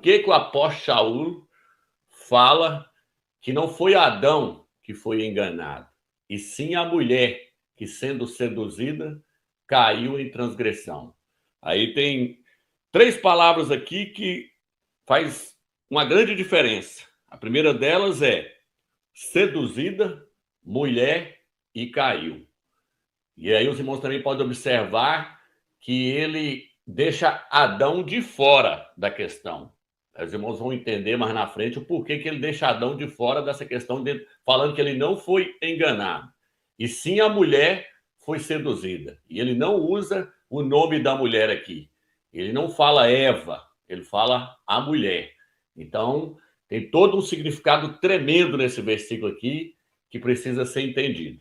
que o apóstolo Shaul fala que não foi Adão que foi enganado, e sim a mulher que, sendo seduzida, caiu em transgressão. Aí tem 3 palavras aqui que faz uma grande diferença. A primeira delas é seduzida, mulher e caiu. E aí os irmãos também podem observar que ele deixa Adão de fora da questão. Os irmãos vão entender mais na frente o porquê que ele deixa Adão de fora dessa questão, falando que ele não foi enganado, e sim a mulher foi seduzida. E ele não usa o nome da mulher aqui. Ele não fala Eva, ele fala a mulher. Então, tem todo um significado tremendo nesse versículo aqui que precisa ser entendido.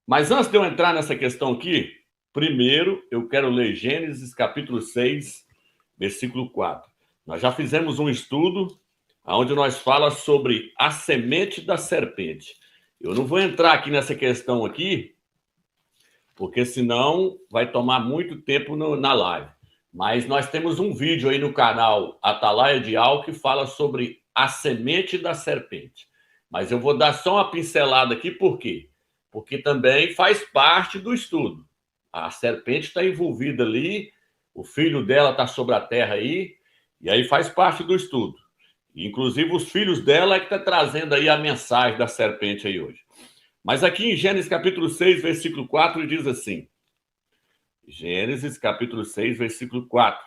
Mas antes de eu entrar nessa questão aqui, primeiro eu quero ler Gênesis capítulo 6, versículo 4. Nós já fizemos um estudo onde nós falamos sobre a semente da serpente. Eu não vou entrar aqui nessa questão aqui, porque senão vai tomar muito tempo na live. Mas nós temos um vídeo aí no canal Atalaia de Al que fala sobre a semente da serpente. Mas eu vou dar só uma pincelada aqui, por quê? Porque também faz parte do estudo. A serpente está envolvida ali, o filho dela está sobre a terra aí, e aí faz parte do estudo. Inclusive os filhos dela é que está trazendo aí a mensagem da serpente aí hoje. Mas aqui em Gênesis capítulo 6, versículo 4, diz assim. Gênesis capítulo 6, versículo 4.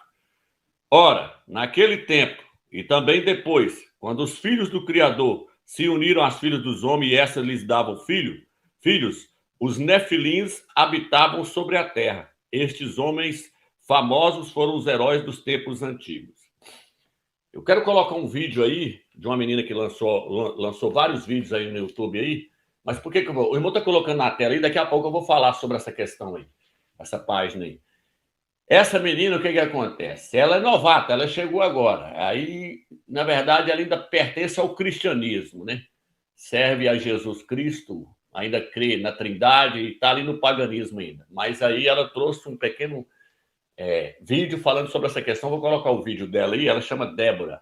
Ora, naquele tempo, e também depois, quando os filhos do Criador se uniram às filhas dos homens e essas lhes davam filhos, os nefilins habitavam sobre a terra. Estes homens famosos foram os heróis dos tempos antigos. Eu quero colocar um vídeo aí de uma menina que lançou vários vídeos aí no YouTube aí, mas por que eu vou? O irmão está colocando na tela aí, daqui a pouco eu vou falar sobre essa questão aí, essa página aí. Essa menina, o que acontece? Ela é novata, ela chegou agora. Aí, na verdade, ela ainda pertence ao cristianismo, né? Serve a Jesus Cristo, ainda crê na Trindade e está ali no paganismo ainda. Mas aí ela trouxe um pequeno vídeo falando sobre essa questão. Vou colocar o vídeo dela aí. Ela chama Débora,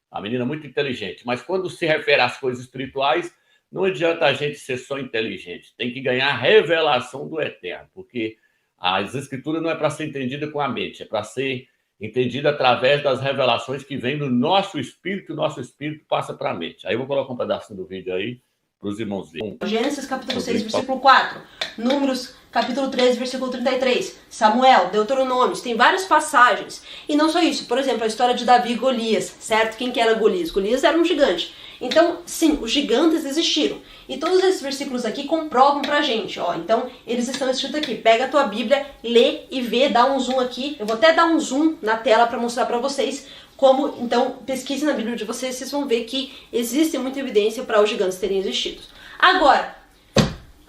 a menina muito inteligente. Mas quando se refere às coisas espirituais, não adianta a gente ser só inteligente. Tem que ganhar a revelação do Eterno, porque as escrituras não é para ser entendida com a mente, é para ser entendida através das revelações que vêm do nosso espírito, e o nosso espírito passa para a mente. Aí eu vou colocar um pedacinho do vídeo aí para os irmãos verem. Gênesis capítulo 6, versículo 4. Números capítulo 13, versículo 33. Samuel, Deuteronômios, tem várias passagens. E não só isso, por exemplo, a história de Davi e Golias, certo? Quem que era Golias? Golias era um gigante. Então, sim, os gigantes existiram. E todos esses versículos aqui comprovam pra gente, ó. Então, eles estão escritos aqui. Pega a tua Bíblia, lê e vê, dá um zoom aqui. Eu vou até dar um zoom na tela para mostrar para vocês como, então, pesquise na Bíblia de vocês, vocês vão ver que existe muita evidência para os gigantes terem existido. Agora,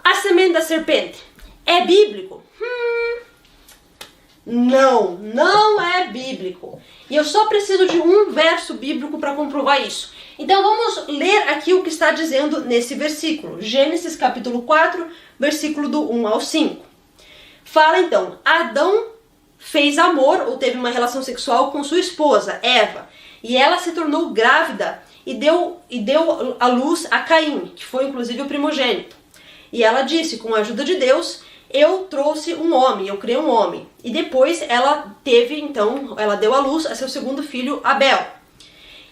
a semente da serpente é bíblico? Não, não é bíblico. E eu só preciso de um verso bíblico para comprovar isso. Então vamos ler aqui o que está dizendo nesse versículo. Gênesis capítulo 4, versículo do 1 ao 5. Fala então, Adão fez amor ou teve uma relação sexual com sua esposa, Eva. E ela se tornou grávida e deu à luz a Caim, que foi inclusive o primogênito. E ela disse, com a ajuda de Deus, eu trouxe um homem, eu criei um homem. E depois ela deu à luz a seu segundo filho, Abel.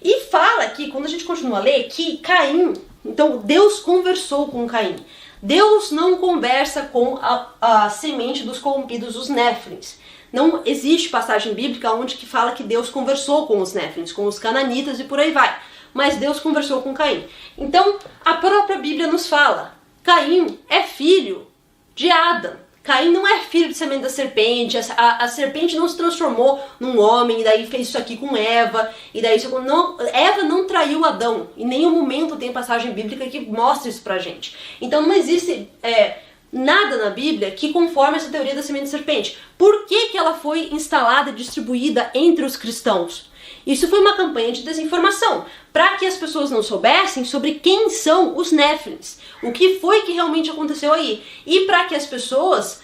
E fala aqui, quando a gente continua a ler, que Caim, então Deus conversou com Caim. Deus não conversa com a semente dos corrompidos, os néfilins. Não existe passagem bíblica onde que fala que Deus conversou com os néfilins, com os cananitas e por aí vai. Mas Deus conversou com Caim. Então, a própria Bíblia nos fala, Caim é filho de Adão. Caim não é filho de semente da serpente, a serpente não se transformou num homem e daí fez isso aqui com Eva, e daí Eva não traiu Adão, em nenhum momento tem passagem bíblica que mostra isso pra gente. Então não existe nada na Bíblia que conforme essa teoria da semente da serpente. Por que ela foi instalada e distribuída entre os cristãos? Isso foi uma campanha de desinformação, para que as pessoas não soubessem sobre quem são os néfilins, o que foi que realmente aconteceu aí, e para que as pessoas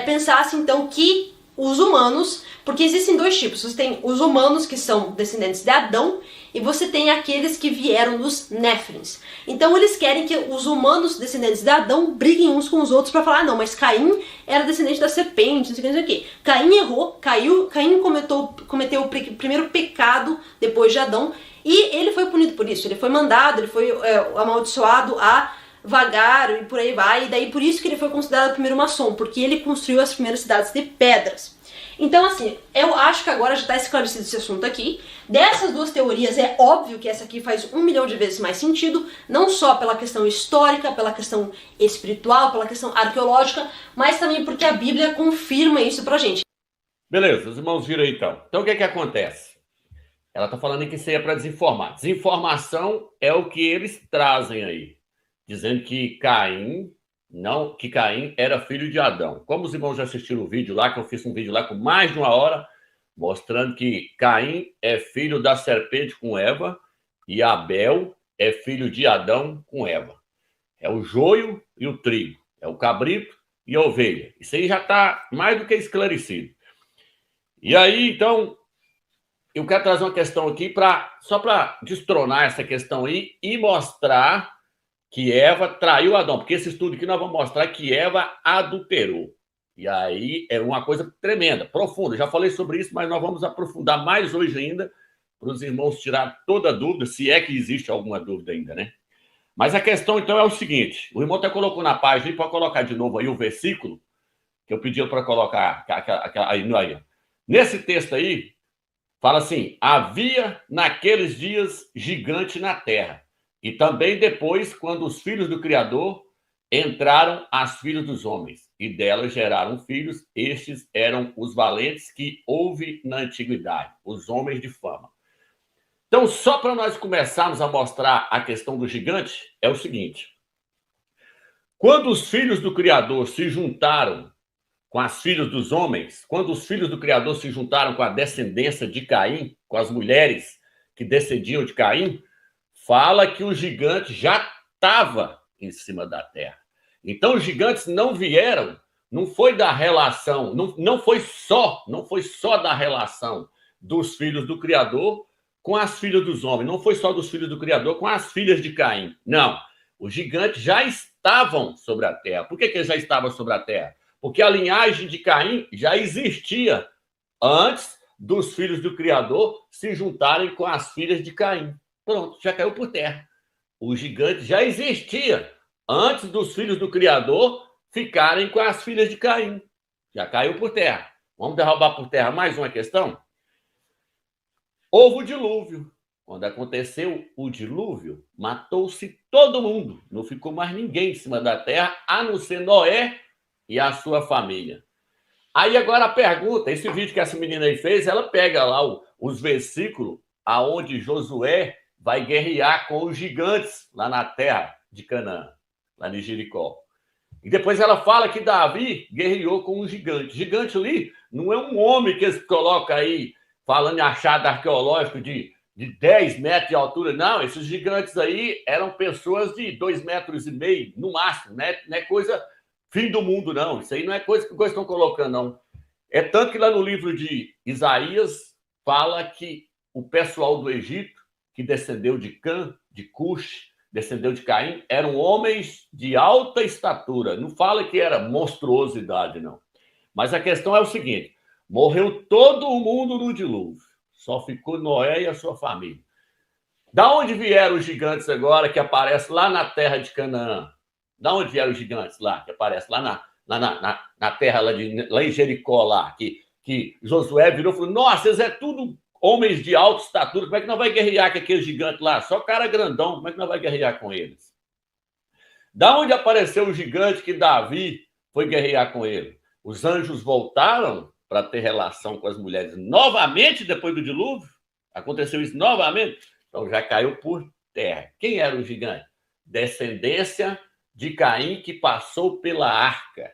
pensassem então que os humanos, porque existem dois tipos. Você tem os humanos, que são descendentes de Adão, e você tem aqueles que vieram dos Néfilins. Então eles querem que os humanos descendentes de Adão briguem uns com os outros para falar, não, mas Caim era descendente da serpente, não sei o que. Caim errou, Caim cometeu o primeiro pecado depois de Adão, e ele foi punido por isso. Ele foi mandado, ele foi amaldiçoado a vagar e por aí vai, e daí por isso que ele foi considerado o primeiro maçom, porque ele construiu as primeiras cidades de pedras. Então, assim, eu acho que agora já está esclarecido esse assunto aqui. Dessas duas teorias, é óbvio que essa aqui faz 1 milhão de vezes mais sentido, não só pela questão histórica, pela questão espiritual, pela questão arqueológica, mas também porque a Bíblia confirma isso pra gente. Beleza, os irmãos viram aí então. Então o que é que acontece? Ela está falando que isso aí é para desinformar. Desinformação é o que eles trazem aí, dizendo que Caim era filho de Adão. Como os irmãos já assistiram o vídeo lá, que eu fiz um vídeo lá com mais de 1 hora, mostrando que Caim é filho da serpente com Eva e Abel é filho de Adão com Eva. É o joio e o trigo, é o cabrito e a ovelha. Isso aí já está mais do que esclarecido. E aí, então, eu quero trazer uma questão aqui só para destronar essa questão aí e mostrar que Eva traiu Adão, porque esse estudo aqui nós vamos mostrar que Eva adulterou. E aí é uma coisa tremenda, profunda. Já falei sobre isso, mas nós vamos aprofundar mais hoje ainda, para os irmãos tirar toda a dúvida, se é que existe alguma dúvida ainda, né? Mas a questão, então, é o seguinte, o irmão até colocou na página, e pode colocar de novo aí o versículo, que eu pedi para colocar aí. Nesse texto aí, fala assim, havia naqueles dias gigante na terra, e também depois, quando os filhos do Criador entraram as filhas dos homens, e delas geraram filhos, estes eram os valentes que houve na antiguidade, os homens de fama. Então, só para nós começarmos a mostrar a questão do gigante, é o seguinte. Quando os filhos do Criador se juntaram com as filhas dos homens, quando os filhos do Criador se juntaram com a descendência de Caim, com as mulheres que descendiam de Caim, fala que o gigante já estava em cima da terra. Então, os gigantes não vieram, não foi da relação, não foi só da relação dos filhos do Criador com as filhas dos homens, não foi só dos filhos do Criador com as filhas de Caim. Não, os gigantes já estavam sobre a terra. Por que eles já estavam sobre a terra? Porque a linhagem de Caim já existia antes dos filhos do Criador se juntarem com as filhas de Caim. Pronto, já caiu por terra. O gigante já existia antes dos filhos do Criador ficarem com as filhas de Caim. Já caiu por terra. Vamos derrubar por terra mais uma questão? Houve o dilúvio. Quando aconteceu o dilúvio, matou-se todo mundo. Não ficou mais ninguém em cima da terra, a não ser Noé e a sua família. Aí agora a pergunta, esse vídeo que essa menina aí fez, ela pega lá os versículos aonde Josué vai guerrear com os gigantes lá na terra de Canaã, lá em Jericó. E depois ela fala que Davi guerreou com um gigante. Gigante ali não é um homem que eles colocam aí, falando em achado arqueológico de 10 metros de altura. Não, esses gigantes aí eram pessoas de 2,5 metros, no máximo, né? Não é coisa fim do mundo, não. Isso aí não é coisa que eles estão colocando, não. É tanto que lá no livro de Isaías fala que o pessoal do Egito, que descendeu de Cã, de Cush, descendeu de Caim, eram homens de alta estatura. Não fala que era monstruosidade, não. Mas a questão é o seguinte, morreu todo mundo no dilúvio. Só ficou Noé e a sua família. Da onde vieram os gigantes agora que aparecem lá na terra de Canaã? Da onde vieram os gigantes lá, que aparecem lá na terra lá em Jericó, lá, que Josué virou e falou, nossa, eles é tudo homens de alta estatura, como é que nós vai guerrear com aquele gigante lá? Só cara grandão, como é que nós vai guerrear com eles? Da onde apareceu o gigante que Davi foi guerrear com ele? Os anjos voltaram para ter relação com as mulheres novamente depois do dilúvio? Aconteceu isso novamente? Então já caiu por terra. Quem era o gigante? Descendência de Caim que passou pela arca.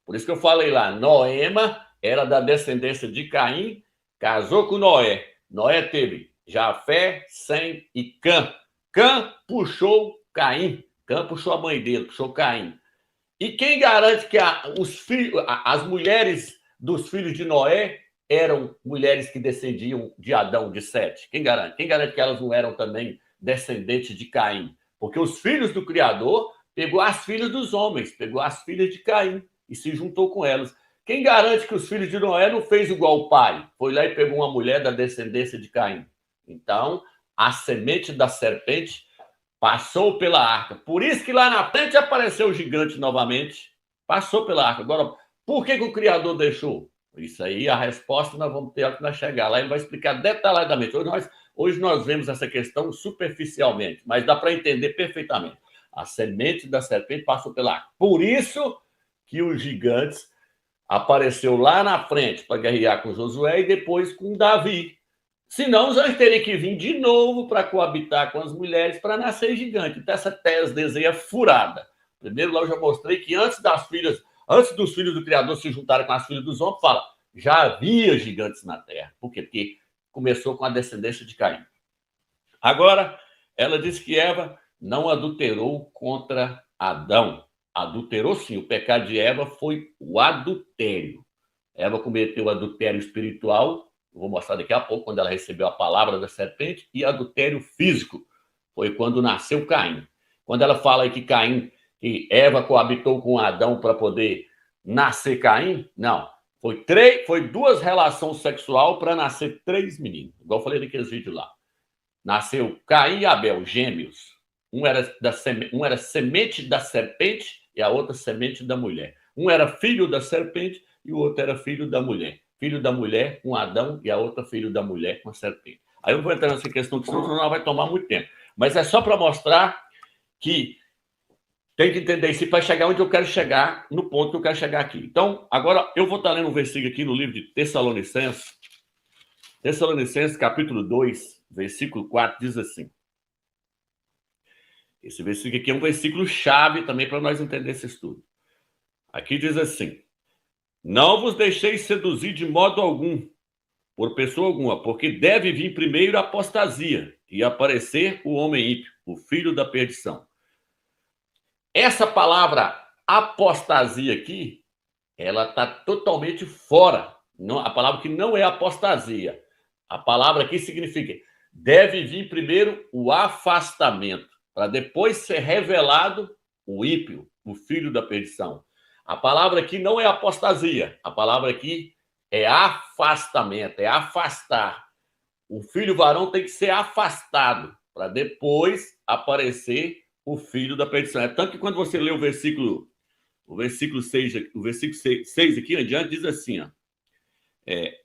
Por isso que eu falei lá, Noema era da descendência de Caim, casou com Noé. Noé teve Jafé, Sem e Cã. Cã puxou Caim. Cã puxou a mãe dele, puxou Caim. E quem garante que as mulheres dos filhos de Noé eram mulheres que descendiam de Adão, de Sete? Quem garante? Quem garante que elas não eram também descendentes de Caim? Porque os filhos do Criador pegou as filhas dos homens, pegou as filhas de Caim e se juntou com elas. Quem garante que os filhos de Noé não fez igual o pai? Foi lá e pegou uma mulher da descendência de Caim. Então, a semente da serpente passou pela arca. Por isso que lá na frente apareceu o gigante novamente. Passou pela arca. Agora, por que o Criador deixou? Isso aí, a resposta nós vamos ter hora que nós chegar lá. Ele vai explicar detalhadamente. Hoje nós vemos essa questão superficialmente, mas dá para entender perfeitamente. A semente da serpente passou pela arca. Por isso que os gigantes apareceu lá na frente para guerrear com Josué e depois com Davi. Senão, nós teriam que vir de novo para coabitar com as mulheres para nascer gigante. Então, essa tese é furada. Primeiro, lá eu já mostrei que antes dos filhos do Criador se juntarem com as filhas dos homens, fala, já havia gigantes na terra. Por quê? Porque começou com a descendência de Caim. Agora, ela diz que Eva não adulterou contra Adão. Adulterou sim, o pecado de Eva foi o adultério. Eva cometeu adultério espiritual, vou mostrar daqui a pouco, quando ela recebeu a palavra da serpente, e adultério físico, foi quando nasceu Caim. Quando ela fala aí que Eva coabitou com Adão para poder nascer Caim, não. Foi 2 relações sexuais para nascer 3 meninos, igual eu falei naqueles vídeos lá. Nasceu Caim e Abel, gêmeos. Um era semente da serpente e a outra semente da mulher. Um era filho da serpente e o outro era filho da mulher. Filho da mulher com Adão e a outra filho da mulher com a serpente. Aí eu não vou entrar nessa questão, que senão não vai tomar muito tempo. Mas é só para mostrar que tem que entender isso para chegar onde eu quero chegar, no ponto que eu quero chegar aqui. Então, agora eu vou estar lendo um versículo aqui no livro de Tessalonicenses. Tessalonicenses, capítulo 2, versículo 4, diz assim. Esse versículo aqui é um versículo chave também para nós entender esse estudo. Aqui diz assim: não vos deixeis seduzir de modo algum, por pessoa alguma, porque deve vir primeiro a apostasia e aparecer o homem ímpio, o filho da perdição. Essa palavra apostasia aqui, ela está totalmente fora. Não, a palavra que não é apostasia. A palavra aqui significa deve vir primeiro o afastamento, para depois ser revelado o ímpio, o filho da perdição. A palavra aqui não é apostasia, a palavra aqui é afastamento, é afastar. O filho varão tem que ser afastado, para depois aparecer o filho da perdição. É tanto que quando você lê o versículo 6 aqui em diante, diz assim, ó,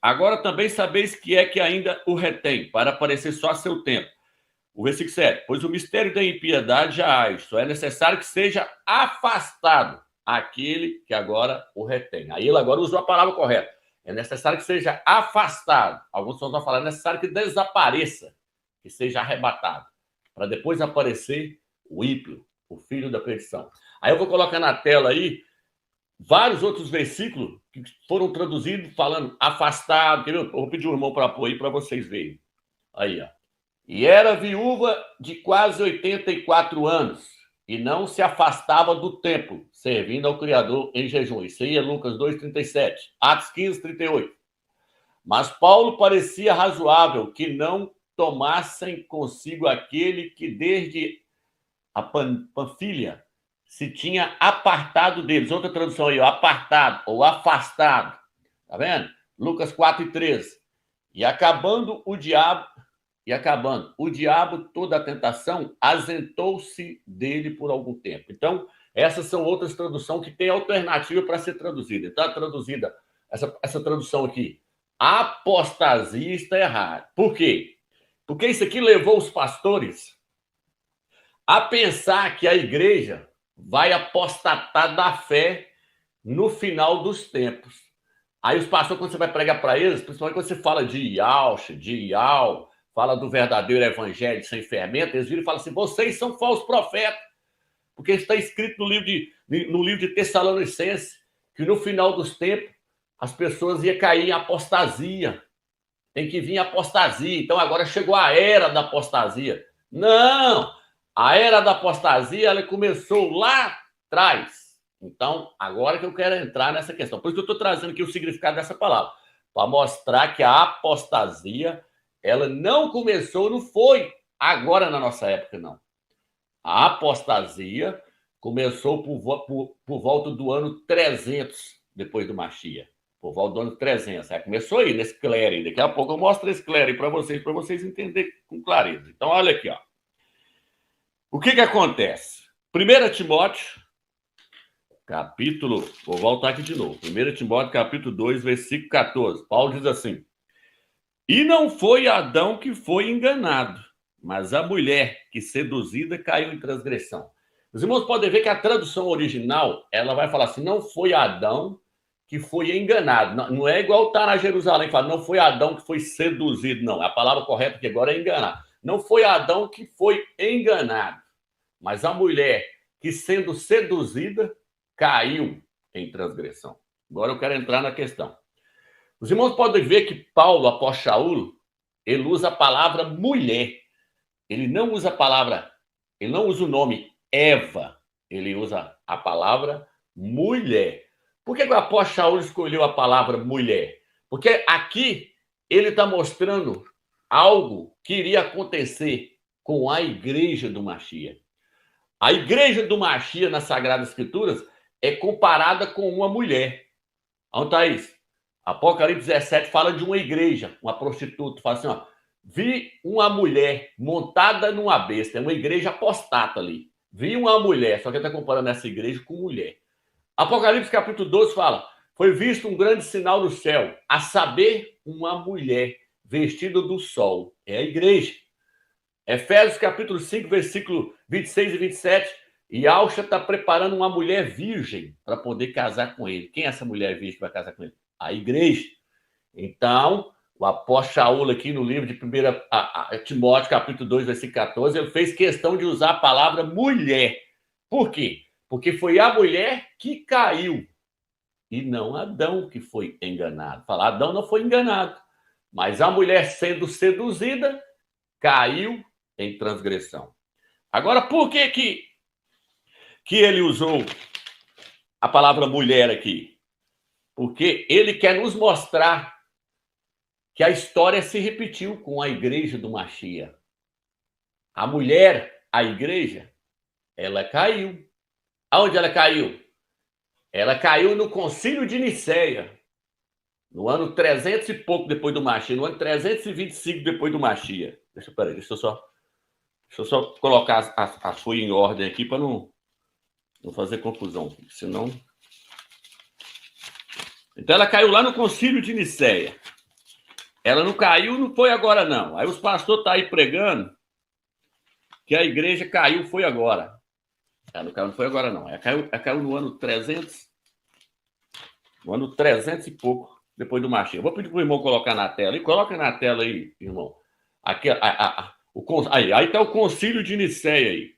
agora também sabeis que é que ainda o retém, para aparecer só a seu tempo. O versículo 7, pois o mistério da impiedade já há, só é necessário que seja afastado aquele que agora o retém. Aí ele agora usou a palavra correta. É necessário que seja afastado. Alguns vão falar, é necessário que desapareça, que seja arrebatado, para depois aparecer o ímpio, o filho da perdição. Aí eu vou colocar na tela aí vários outros versículos que foram traduzidos falando afastado. Eu vou pedir o irmão para pôr aí para vocês verem. Aí, ó. E era viúva de quase 84 anos e não se afastava do templo, servindo ao Criador em jejum. Isso aí é Lucas 2,37. Atos 15, 38. Mas Paulo parecia razoável que não tomassem consigo aquele que desde a Panfilha se tinha apartado deles. Outra tradução aí, ó, apartado ou afastado. Tá vendo? Lucas 4:13. E acabando, o diabo, toda a tentação, asentou-se dele por algum tempo. Então, essas são outras traduções que têm alternativa para ser traduzida. Então, a traduzida, essa tradução aqui, apostasia, está errada. Por quê? Porque isso aqui levou os pastores a pensar que a igreja vai apostatar da fé no final dos tempos. Aí os pastores, quando você vai pregar para eles, principalmente quando você fala de Ial, fala do verdadeiro evangelho sem fermento, eles viram e falam assim, vocês são falsos profetas, porque está escrito no livro de Tessalonicenses que no final dos tempos as pessoas iam cair em apostasia. Tem que vir apostasia. Então agora chegou a era da apostasia. Não! A era da apostasia ela começou lá atrás. Então, agora que eu quero entrar nessa questão. Por isso que eu estou trazendo aqui o significado dessa palavra, para mostrar que a apostasia, ela não começou, não foi agora na nossa época, não. A apostasia começou por volta do ano 300 depois do Mashiach. Por volta do ano 300. Começou aí, nesse clero. Daqui a pouco eu mostro esse clero para vocês entenderem com clareza. Então, olha aqui, ó. O que acontece? 1 Timóteo, capítulo... Vou voltar aqui de novo. 1 Timóteo, capítulo 2, versículo 14. Paulo diz assim: e não foi Adão que foi enganado, mas a mulher que, seduzida, caiu em transgressão. Os irmãos podem ver que a tradução original, ela vai falar assim, não foi Adão que foi enganado. Não é igual está na Jerusalém, que fala, não foi Adão que foi seduzido, não. A palavra correta aqui agora é enganar. Não foi Adão que foi enganado, mas a mulher que, sendo seduzida, caiu em transgressão. Agora eu quero entrar na questão. Os irmãos podem ver que Paulo, após Shaul, ele usa a palavra mulher. Ele não usa a palavra, ele não usa o nome Eva, ele usa a palavra mulher. Por que o apóstolo Shaul escolheu a palavra mulher? Porque aqui ele está mostrando algo que iria acontecer com a igreja do Mashiach. A igreja do Mashiach nas Sagradas Escrituras é comparada com uma mulher. Onde está isso? Apocalipse 17 fala de uma igreja, uma prostituta. Fala assim, ó, vi uma mulher montada numa besta. É uma igreja apostata ali. Vi uma mulher, só que ele está comparando essa igreja com mulher. Apocalipse capítulo 12 fala, foi visto um grande sinal no céu, a saber, uma mulher vestida do sol. É a igreja. Efésios capítulo 5, versículo 26 e 27, e Alcha está preparando uma mulher virgem para poder casar com ele. Quem é essa mulher virgem que vai casar com ele? A igreja. Então, o apóstolo Shaul aqui no livro de 1 Timóteo, capítulo 2, versículo 14, ele fez questão de usar a palavra mulher. Por quê? Porque foi a mulher que caiu e não Adão que foi enganado. Falar, Adão não foi enganado, mas a mulher sendo seduzida caiu em transgressão. Agora, por que ele usou a palavra mulher aqui? Porque ele quer nos mostrar que a história se repetiu com a igreja do Mashiach. A mulher, a igreja, ela caiu. Aonde ela caiu? Ela caiu no Concílio de Nicéia, no ano 300 e pouco depois do Mashiach, no ano 325 depois do Mashiach. Deixa eu só colocar a folha em ordem aqui para não fazer confusão, senão... Então ela caiu lá no Concílio de Nicéia. Ela não caiu, não foi agora não. Aí os pastores estão aí pregando que a igreja caiu, foi agora. Ela não caiu, não foi agora não. Ela caiu no ano 300, no ano 300 e pouco depois do Mashiach. Eu vou pedir para o irmão colocar na tela. E coloca na tela aí, irmão. Aqui, aí está o Concílio de Nicéia aí.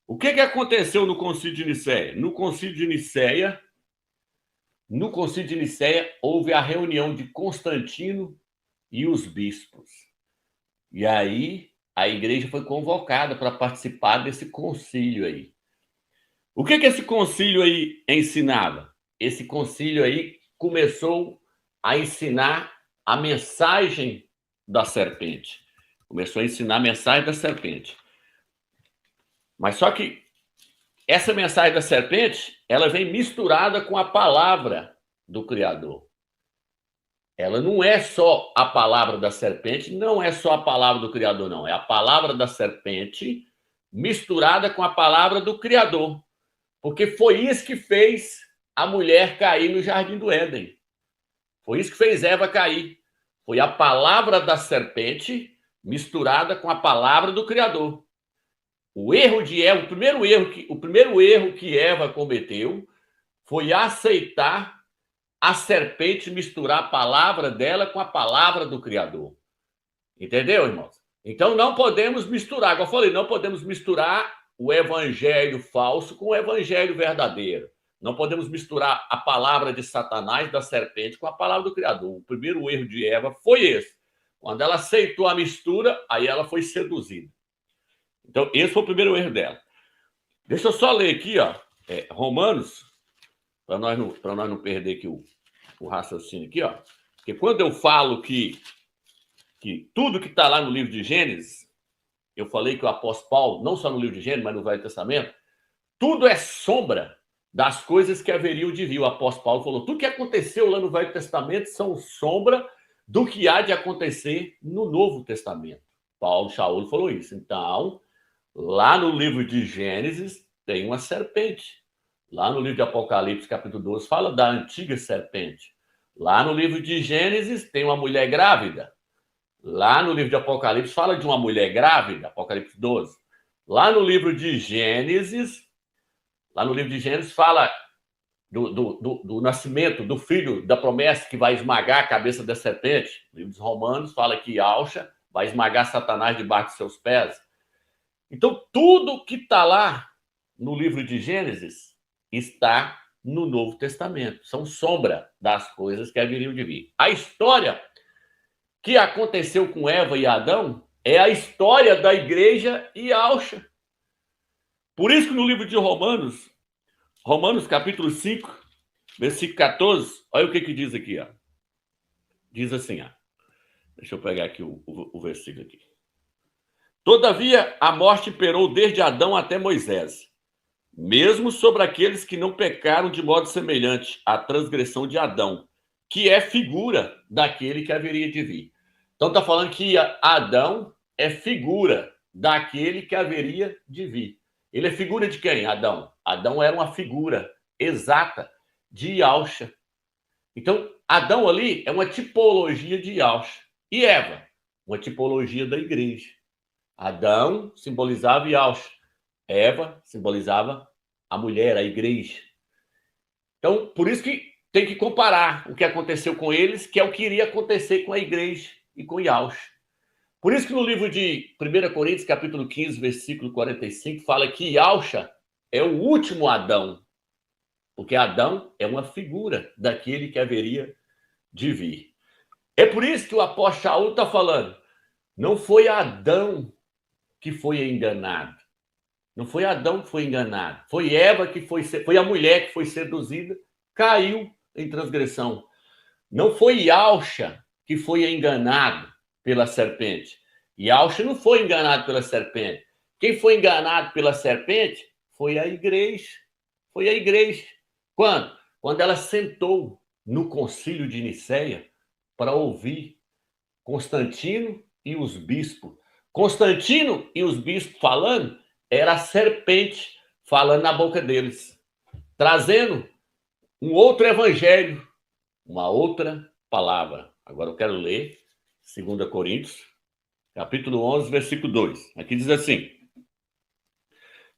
O que aconteceu no Concílio de Nicéia? No Concílio de Nicéia houve a reunião de Constantino e os bispos. E aí a igreja foi convocada para participar desse concílio aí. O que esse concílio aí ensinava? Esse concílio aí começou a ensinar a mensagem da serpente. Começou a ensinar a mensagem da serpente. Mas só que essa mensagem da serpente, ela vem misturada com a palavra do Criador. Ela não é só a palavra da serpente, não é só a palavra do Criador, não. É a palavra da serpente misturada com a palavra do Criador. Porque foi isso que fez a mulher cair no Jardim do Éden. Foi isso que fez Eva cair. Foi a palavra da serpente misturada com a palavra do Criador. O erro de Eva, o primeiro erro que Eva cometeu foi aceitar a serpente misturar a palavra dela com a palavra do Criador. Entendeu, irmãos? Então não podemos misturar, como eu falei, não podemos misturar o evangelho falso com o evangelho verdadeiro. Não podemos misturar a palavra de Satanás, da serpente, com a palavra do Criador. O primeiro erro de Eva foi esse. Quando ela aceitou a mistura, aí ela foi seduzida. Então, esse foi o primeiro erro dela. Deixa eu só ler aqui, ó. Romanos, para nós não perder aqui o raciocínio aqui, ó. Porque quando eu falo que tudo que está lá no livro de Gênesis, eu falei que o apóstolo Paulo, não só no livro de Gênesis, mas no Velho Testamento, tudo é sombra das coisas que haveriam de vir. O apóstolo Paulo falou, tudo que aconteceu lá no Velho Testamento são sombra do que há de acontecer no Novo Testamento. Shaul falou isso. Então, lá no livro de Gênesis, tem uma serpente. Lá no livro de Apocalipse, capítulo 12, fala da antiga serpente. Lá no livro de Gênesis, tem uma mulher grávida. Lá no livro de Apocalipse, fala de uma mulher grávida, Apocalipse 12. Lá no livro de Gênesis, fala do nascimento do filho da promessa que vai esmagar a cabeça da serpente. O livro dos Romanos fala que Yahshua vai esmagar Satanás debaixo de seus pés. Então, tudo que está lá no livro de Gênesis está no Novo Testamento. São sombra das coisas que haveriam de vir. A história que aconteceu com Eva e Adão é a história da igreja e Yahshua. Por isso que no livro de Romanos capítulo 5, versículo 14, olha o que diz aqui, ó. Diz assim, ó. Deixa eu pegar aqui o versículo aqui. Todavia, a morte imperou desde Adão até Moisés, mesmo sobre aqueles que não pecaram de modo semelhante à transgressão de Adão, que é figura daquele que haveria de vir. Então está falando que Adão é figura daquele que haveria de vir. Ele é figura de quem? Adão. Adão era uma figura exata de Yahshua. Então, Adão ali é uma tipologia de Yahshua. E Eva, uma tipologia da igreja. Adão simbolizava Yahshua. Eva simbolizava a mulher, a igreja. Então, por isso que tem que comparar o que aconteceu com eles, que é o que iria acontecer com a igreja e com Yahshua. Por isso que no livro de 1 Coríntios, capítulo 15, versículo 45, fala que Yahshua é o último Adão, porque Adão é uma figura daquele que haveria de vir. É por isso que o apóstolo Shaul está falando, não foi Adão que foi enganado. Não foi Adão que foi enganado. Foi Eva que foi a mulher que foi seduzida, caiu em transgressão. Não foi Yahshua que foi enganado pela serpente. Yahshua não foi enganado pela serpente. Quem foi enganado pela serpente foi a igreja. Foi a igreja. Quando? Quando ela sentou no concílio de Nicéia para ouvir Constantino e os bispos. Constantino e os bispos falando, era a serpente falando na boca deles, trazendo um outro evangelho, uma outra palavra. Agora eu quero ler 2 Coríntios, capítulo 11, versículo 2. Aqui diz assim,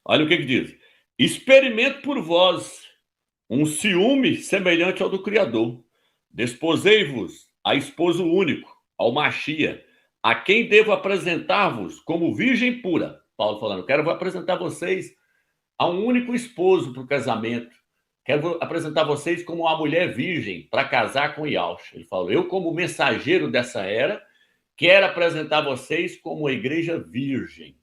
olha o que diz. Experimento por vós um ciúme semelhante ao do Criador. Desposei-vos a esposo único, ao Machia, a quem devo apresentar-vos como virgem pura. Paulo falando, vou apresentar vocês a um único esposo para o casamento. Quero apresentar vocês como uma mulher virgem para casar com Yahshua. Ele falou, eu como mensageiro dessa era, quero apresentar vocês como uma igreja virgem.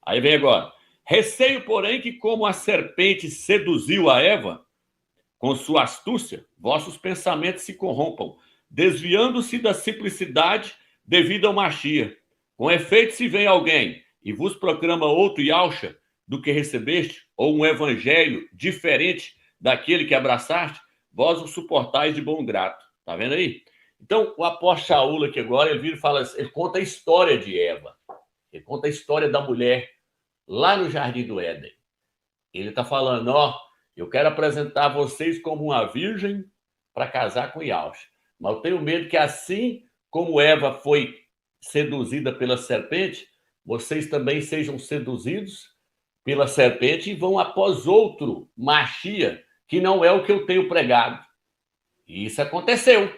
Aí vem agora. Receio, porém, que como a serpente seduziu a Eva, com sua astúcia, vossos pensamentos se corrompam, desviando-se da simplicidade devido ao Machia. Com efeito, se vem alguém e vos proclama outro Yahshua do que recebeste, ou um evangelho diferente daquele que abraçaste, vós o suportais de bom grado. Tá vendo aí? Então, o apóstolo Shaul aqui agora, ele vira e fala, ele conta a história de Eva. Ele conta a história da mulher lá no Jardim do Éden. Ele está falando, eu quero apresentar vocês como uma virgem para casar com Yahshua. Mas eu tenho medo que assim como Eva foi seduzida pela serpente, vocês também sejam seduzidos pela serpente e vão após outro Machia, que não é o que eu tenho pregado. E isso aconteceu.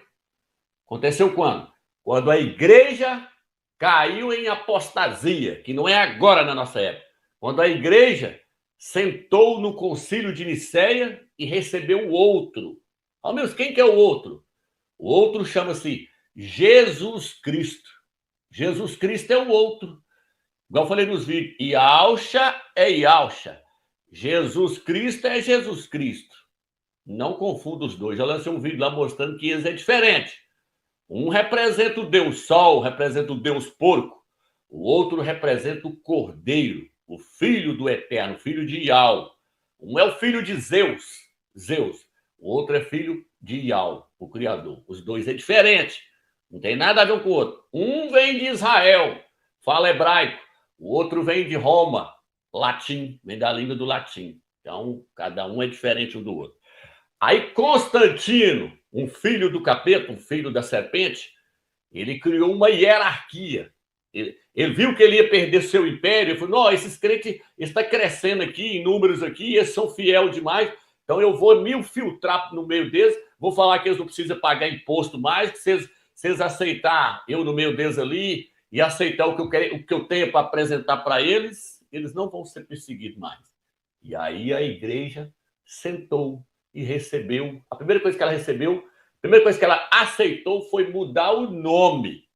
Aconteceu quando? Quando a igreja caiu em apostasia, que não é agora na nossa época. Quando a igreja sentou no concílio de Nicéia e recebeu o outro. Ao menos, quem que é o outro? O outro chama-se Jesus Cristo. Jesus Cristo é o outro. Igual eu falei nos vídeos, Yahshua é Yahshua. Jesus Cristo é Jesus Cristo. Não confunda os dois. Já lancei um vídeo lá mostrando que eles é diferente. Um representa o Deus Sol, representa o Deus Porco. O outro representa o Cordeiro, o Filho do Eterno, filho de Iau. Um é o filho de Zeus. O outro é filho de Iau, o Criador. Os dois é diferente. Não tem nada a ver um com o outro. Um vem de Israel, fala hebraico. O outro vem de Roma, latim, vem da língua do latim. Então, cada um é diferente um do outro. Aí Constantino, um filho do capeta, um filho da serpente, ele criou uma hierarquia. Ele viu que ele ia perder seu império, ele falou, não, esses crentes estão crescendo aqui, em números aqui, eles são fiel demais, então eu vou me infiltrar no meio deles, vou falar que eles não precisam pagar imposto mais, que se eles aceitar eu no meio deles ali, e aceitar o que eu tenho para apresentar para eles, eles não vão ser perseguidos mais. E aí a igreja sentou e recebeu, a primeira coisa que ela recebeu, a primeira coisa que ela aceitou foi mudar o nome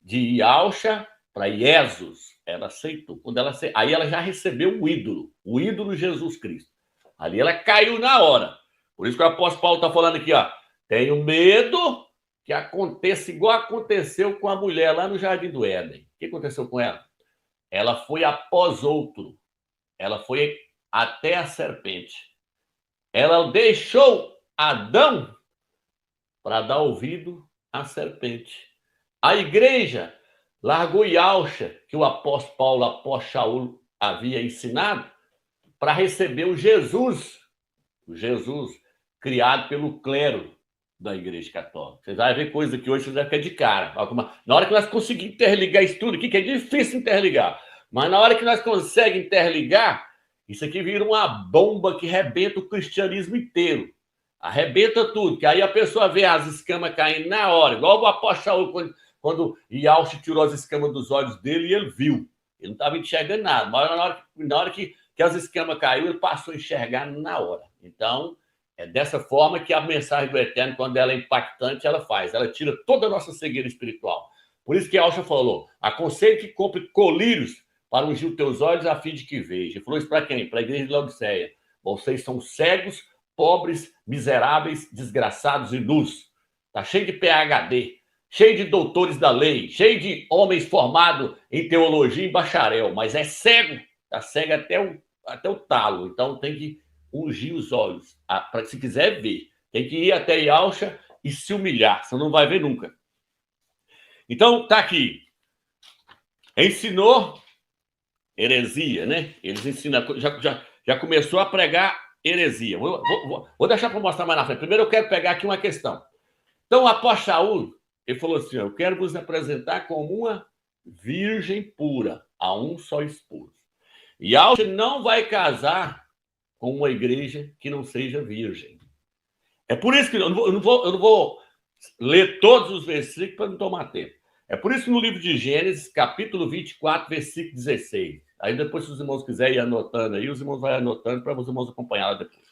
de Yahusha para Jesus. Ela aceitou. Aí ela já recebeu o ídolo Jesus Cristo. Ali ela caiu na hora. Por isso que o apóstolo Paulo está falando aqui, ó, tenho medo que aconteça igual aconteceu com a mulher lá no Jardim do Éden. O que aconteceu com ela? Ela foi após outro. Ela foi até a serpente. Ela deixou Adão para dar ouvido à serpente. A igreja largou Yahusha, que o apóstolo Paulo, após Shaul, havia ensinado, para receber o Jesus criado pelo clero da igreja católica. Vocês vão ver coisa que hoje vocês vão ficar de cara. Na hora que nós conseguimos interligar isso tudo aqui, que é difícil interligar, mas na hora que nós conseguimos interligar, isso aqui vira uma bomba que arrebenta o cristianismo inteiro. Arrebenta tudo, que aí a pessoa vê as escamas caindo na hora. Igual o apóstolo Shaul, quando Yahusha tirou as escamas dos olhos dele, e ele viu. Ele não estava enxergando nada. Mas na hora que as escamas caiu, ele passou a enxergar na hora. Então, é dessa forma que a mensagem do Eterno, quando ela é impactante, ela faz. Ela tira toda a nossa cegueira espiritual. Por isso que Yahusha falou, aconselho que compre colírios para ungir os teus olhos a fim de que veja. Ele falou isso para quem? Para a igreja de Laodiceia. Vocês são cegos, pobres, miseráveis, desgraçados e nus. Está cheio de PhD, cheio de doutores da lei, cheio de homens formados em teologia e bacharel, mas é cego, está cego até o talo. Então tem que ungir os olhos, para se quiser ver. Tem que ir até Yahusha e se humilhar, senão não vai ver nunca. Então, está aqui. Ensinou heresia, né? Eles ensinam, já começou a pregar heresia. Vou deixar para mostrar mais na frente. Primeiro eu quero pegar aqui uma questão. Então, após Shaul, ele falou assim, eu quero vos apresentar como uma virgem pura, a um só esposo. E Yahusha não vai casar com uma igreja que não seja virgem. É por isso que eu não vou ler todos os versículos para não tomar tempo. É por isso que no livro de Gênesis, capítulo 24, versículo 16. Aí depois, se os irmãos quiserem ir anotando aí, os irmãos vão anotando para os irmãos acompanhar depois.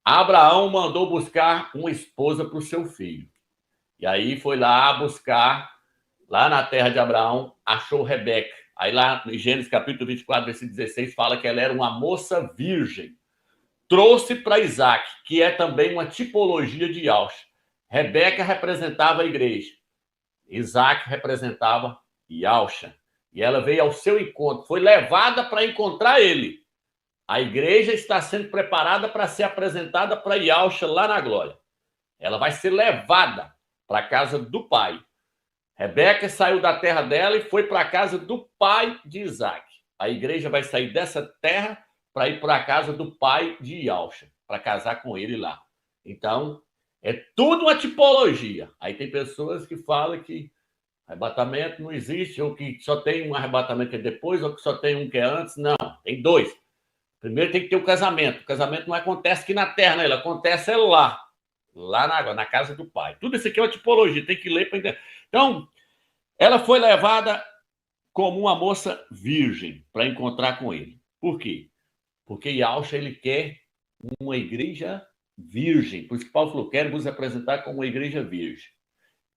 Abraão mandou buscar uma esposa para o seu filho. E aí foi lá buscar, lá na terra de Abraão, achou Rebeca. Aí lá em Gênesis capítulo 24, versículo 16, fala que ela era uma moça virgem. Trouxe para Isaac, que é também uma tipologia de Yahusha. Rebeca representava a igreja. Isaac representava Yahusha. E ela veio ao seu encontro, foi levada para encontrar ele. A igreja está sendo preparada para ser apresentada para Yahusha lá na glória. Ela vai ser levada para a casa do pai. Rebeca saiu da terra dela e foi para a casa do pai de Isaac. A igreja vai sair dessa terra para ir para a casa do pai de Yahusha, para casar com ele lá. Então, é tudo uma tipologia. Aí tem pessoas que falam que arrebatamento não existe, ou que só tem um arrebatamento que é depois, ou que só tem um que é antes. Não, tem dois. Primeiro tem que ter o casamento. O casamento não acontece aqui na terra, né? Ele acontece lá na casa do pai. Tudo isso aqui é uma tipologia, tem que ler para entender. Então, ela foi levada como uma moça virgem para encontrar com ele. Por quê? Porque Yahusha, ele quer uma igreja virgem. Por isso que Paulo falou, quero vos apresentar como uma igreja virgem.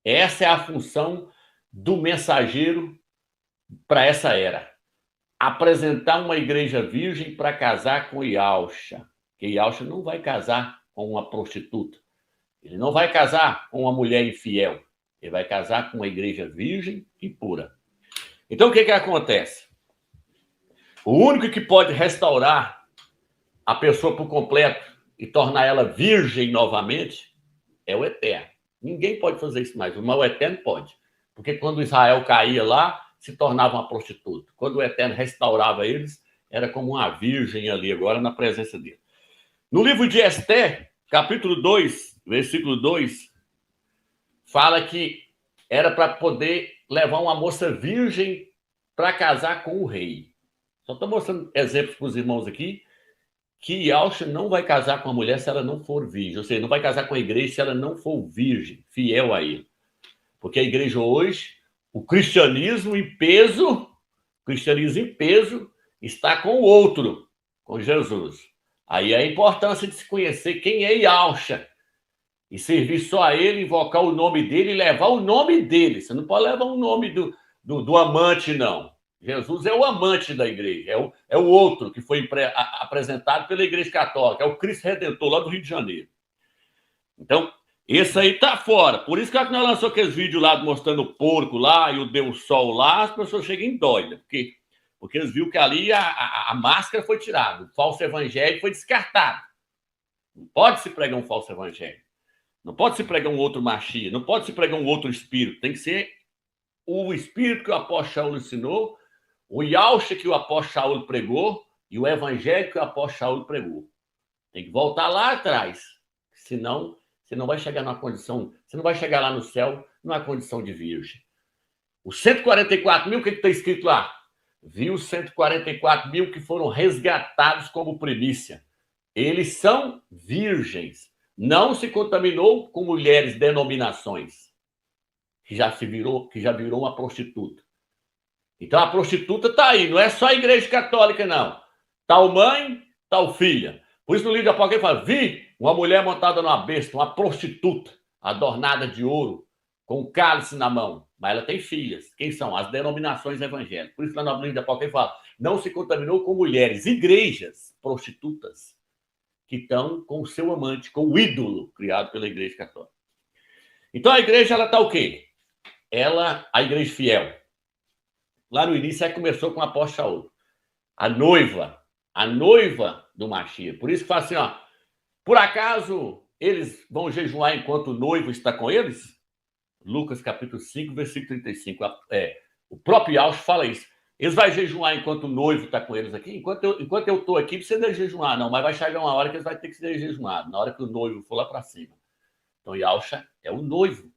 Essa é a função do mensageiro para essa era. apresentar uma igreja virgem para casar com Yalcha. Que Yalcha não vai casar com uma prostituta. Ele não vai casar com uma mulher infiel. Ele vai casar com uma igreja virgem e pura. Então, o que acontece? O único que pode restaurar a pessoa por completo e tornar ela virgem novamente é o Eterno. Ninguém pode fazer isso mais, mas o Eterno pode. Porque quando Israel caía lá, se tornava uma prostituta. Quando o Eterno restaurava eles, era como uma virgem ali agora na presença dele. No livro de Esther, capítulo 2, versículo 2, fala que era para poder levar uma moça virgem para casar com o rei. Só estou mostrando exemplos para os irmãos aqui, que Yalcha não vai casar com a mulher se ela não for virgem. Ou seja, não vai casar com a igreja se ela não for virgem, fiel a ele. Porque a igreja hoje, o cristianismo em peso, está com o outro, com Jesus. Aí a importância de se conhecer quem é Yalcha e servir só a ele, invocar o nome dele e levar o nome dele. Você não pode levar o nome do amante, não. Jesus é o amante da igreja, é o outro que foi apresentado pela Igreja Católica, é o Cristo Redentor lá do Rio de Janeiro. Então, esse aí tá fora. Por isso que nós lançou aqueles vídeos lá mostrando o porco lá e o Deus Sol lá, as pessoas chegam em doida, porque eles viram que ali a máscara foi tirada, o falso evangelho foi descartado. Não pode se pregar um falso evangelho. Não pode se pregar um outro Machia, não pode se pregar um outro espírito. Tem que ser o espírito que o apóstolo Saulo ensinou, o Yalcha que o apóstolo Saulo pregou e o evangelho que o apóstolo Saulo pregou. Tem que voltar lá atrás. Senão, você não vai chegar numa condição, você não vai chegar lá no céu numa condição de virgem. Os 144 mil, o que está escrito lá? Viu 144 mil que foram resgatados como primícia. Eles são virgens. Não se contaminou com mulheres denominações, que já virou uma prostituta. Então a prostituta está aí, não é só a igreja católica, não. Tal mãe, tal filha. Por isso no livro de Apocalipse fala, vi uma mulher montada numa besta, uma prostituta, adornada de ouro, com um cálice na mão. Mas ela tem filhas. Quem são? As denominações evangélicas. Por isso lá no livro de Apocalipse fala, não se contaminou com mulheres, igrejas, prostitutas, que estão com o seu amante, com o ídolo criado pela igreja católica. Então a igreja, ela está o quê? A igreja fiel. Lá no início, aí começou com o apóstolo Saulo. A noiva do Machia. Por isso que fala assim, ó, por acaso eles vão jejuar enquanto o noivo está com eles? Lucas capítulo 5, versículo 35. O próprio Yalcha fala isso. Eles vão jejuar enquanto o noivo está com eles aqui? Enquanto eu estou aqui, você não jejuar, não. Mas vai chegar uma hora que eles vão ter que ser jejuados. Na hora que o noivo for lá para cima. Então, Yalcha é o noivo.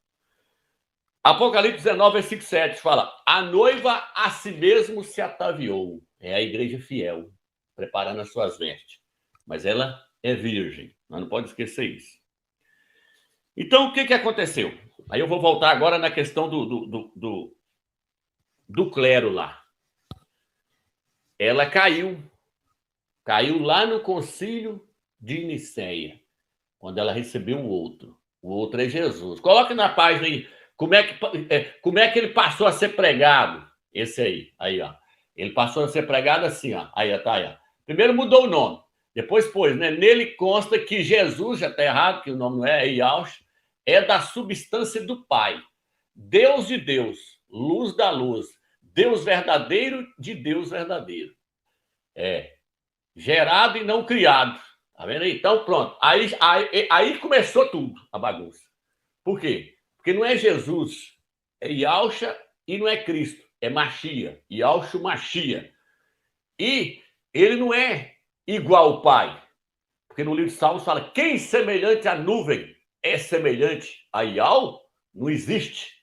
Apocalipse 19, versículo 7 fala, a noiva a si mesmo se ataviou. É a igreja fiel, preparando as suas vestes. Mas ela é virgem. Nós não podemos esquecer isso. Então, o que aconteceu? Aí eu vou voltar agora na questão do clero lá. Ela caiu lá no concílio de Nicéia, quando ela recebeu o outro. O outro é Jesus. Coloque na página aí, como é que ele passou a ser pregado? Esse aí, ó. Ele passou a ser pregado assim, ó. Aí, tá aí, ó. Primeiro mudou o nome. Depois, né? Nele consta que Jesus, já está errado, que o nome não é Yalcha, é da substância do Pai. Deus de Deus, luz da luz. Deus verdadeiro de Deus verdadeiro. Gerado e não criado. Tá vendo aí? Então, pronto. Aí começou tudo, a bagunça. Por quê? Porque não é Jesus, é Yalcha e não é Cristo, é Machia, Yalcha Machia. E ele não é igual ao Pai, porque no livro de Salmos fala, quem semelhante à nuvem é semelhante a Yal? Não existe.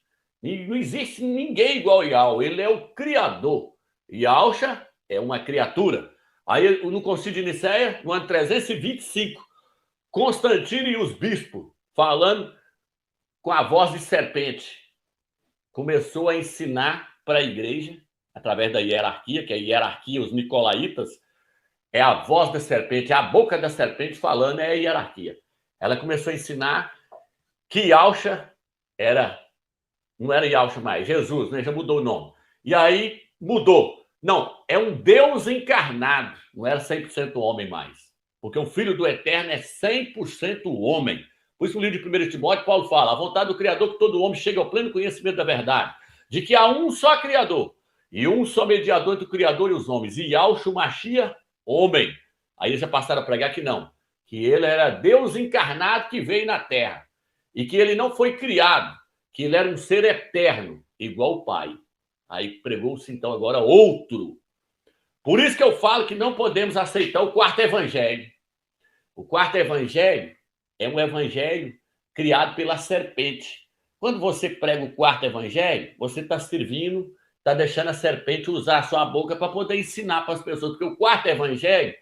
Não existe ninguém igual a Yal, ele é o Criador. Yalcha é uma criatura. Aí no Concílio de Nicéia, no ano 325, Constantino e os bispos, falando com a voz de serpente, começou a ensinar para a igreja, através da hierarquia, que a hierarquia, os nicolaítas, é a voz da serpente, é a boca da serpente falando, é a hierarquia. Ela começou a ensinar que Yalcha não era Yalcha mais, Jesus, né? Já mudou o nome. E aí mudou. Não, é um Deus encarnado. Não era 100% homem mais. Porque o Filho do Eterno é 100% homem. Por isso, no livro de 1 Timóteo, Paulo fala: a vontade do Criador que todo homem chegue ao pleno conhecimento da verdade, de que há um só Criador e um só mediador entre o Criador e os homens, e Yahshua Mashiach, homem. Aí eles já passaram a pregar que não, que ele era Deus encarnado que veio na Terra, e que ele não foi criado, que ele era um ser eterno, igual o Pai. Aí pregou-se, então, agora outro. Por isso que eu falo que não podemos aceitar o quarto evangelho. O quarto evangelho é um evangelho criado pela serpente. Quando você prega o quarto evangelho, você está servindo, está deixando a serpente usar a sua boca para poder ensinar para as pessoas. Porque o quarto evangelho,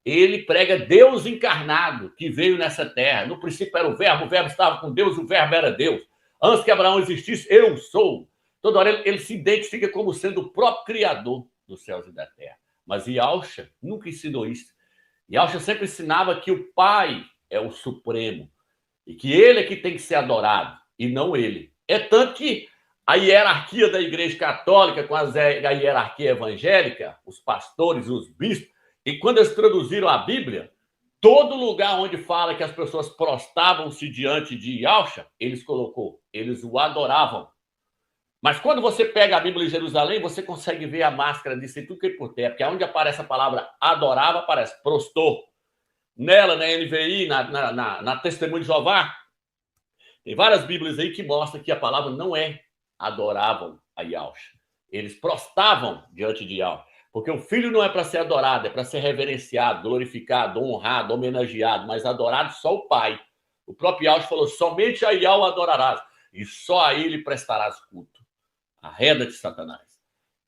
ele prega Deus encarnado, que veio nessa terra. No princípio era o verbo estava com Deus, o verbo era Deus. Antes que Abraão existisse, eu sou. Toda hora ele se identifica como sendo o próprio Criador dos céus e da terra. Mas Yahshua nunca ensinou isso. Yahshua sempre ensinava que o Pai é o Supremo e que ele é que tem que ser adorado e não ele. É tanto que a hierarquia da Igreja Católica com a hierarquia evangélica, os pastores, os bispos, e quando eles traduziram a Bíblia, todo lugar onde fala que as pessoas prostravam-se diante de Yahshua, eles colocou, eles o adoravam. Mas quando você pega a Bíblia em Jerusalém, você consegue ver a máscara disso e tudo que é por terra, porque onde aparece a palavra adorava, aparece prostou. Nela, na NVI, na Testemunho de Jeová, tem várias Bíblias aí que mostram que a palavra não é adoravam a Yahshua. Eles prostravam diante de Yahshua. Porque o Filho não é para ser adorado, é para ser reverenciado, glorificado, honrado, homenageado, mas adorado só o Pai. O próprio Yahshua falou: somente a Yahweh adorarás, e só a ele prestarás culto. Arreda de Satanás.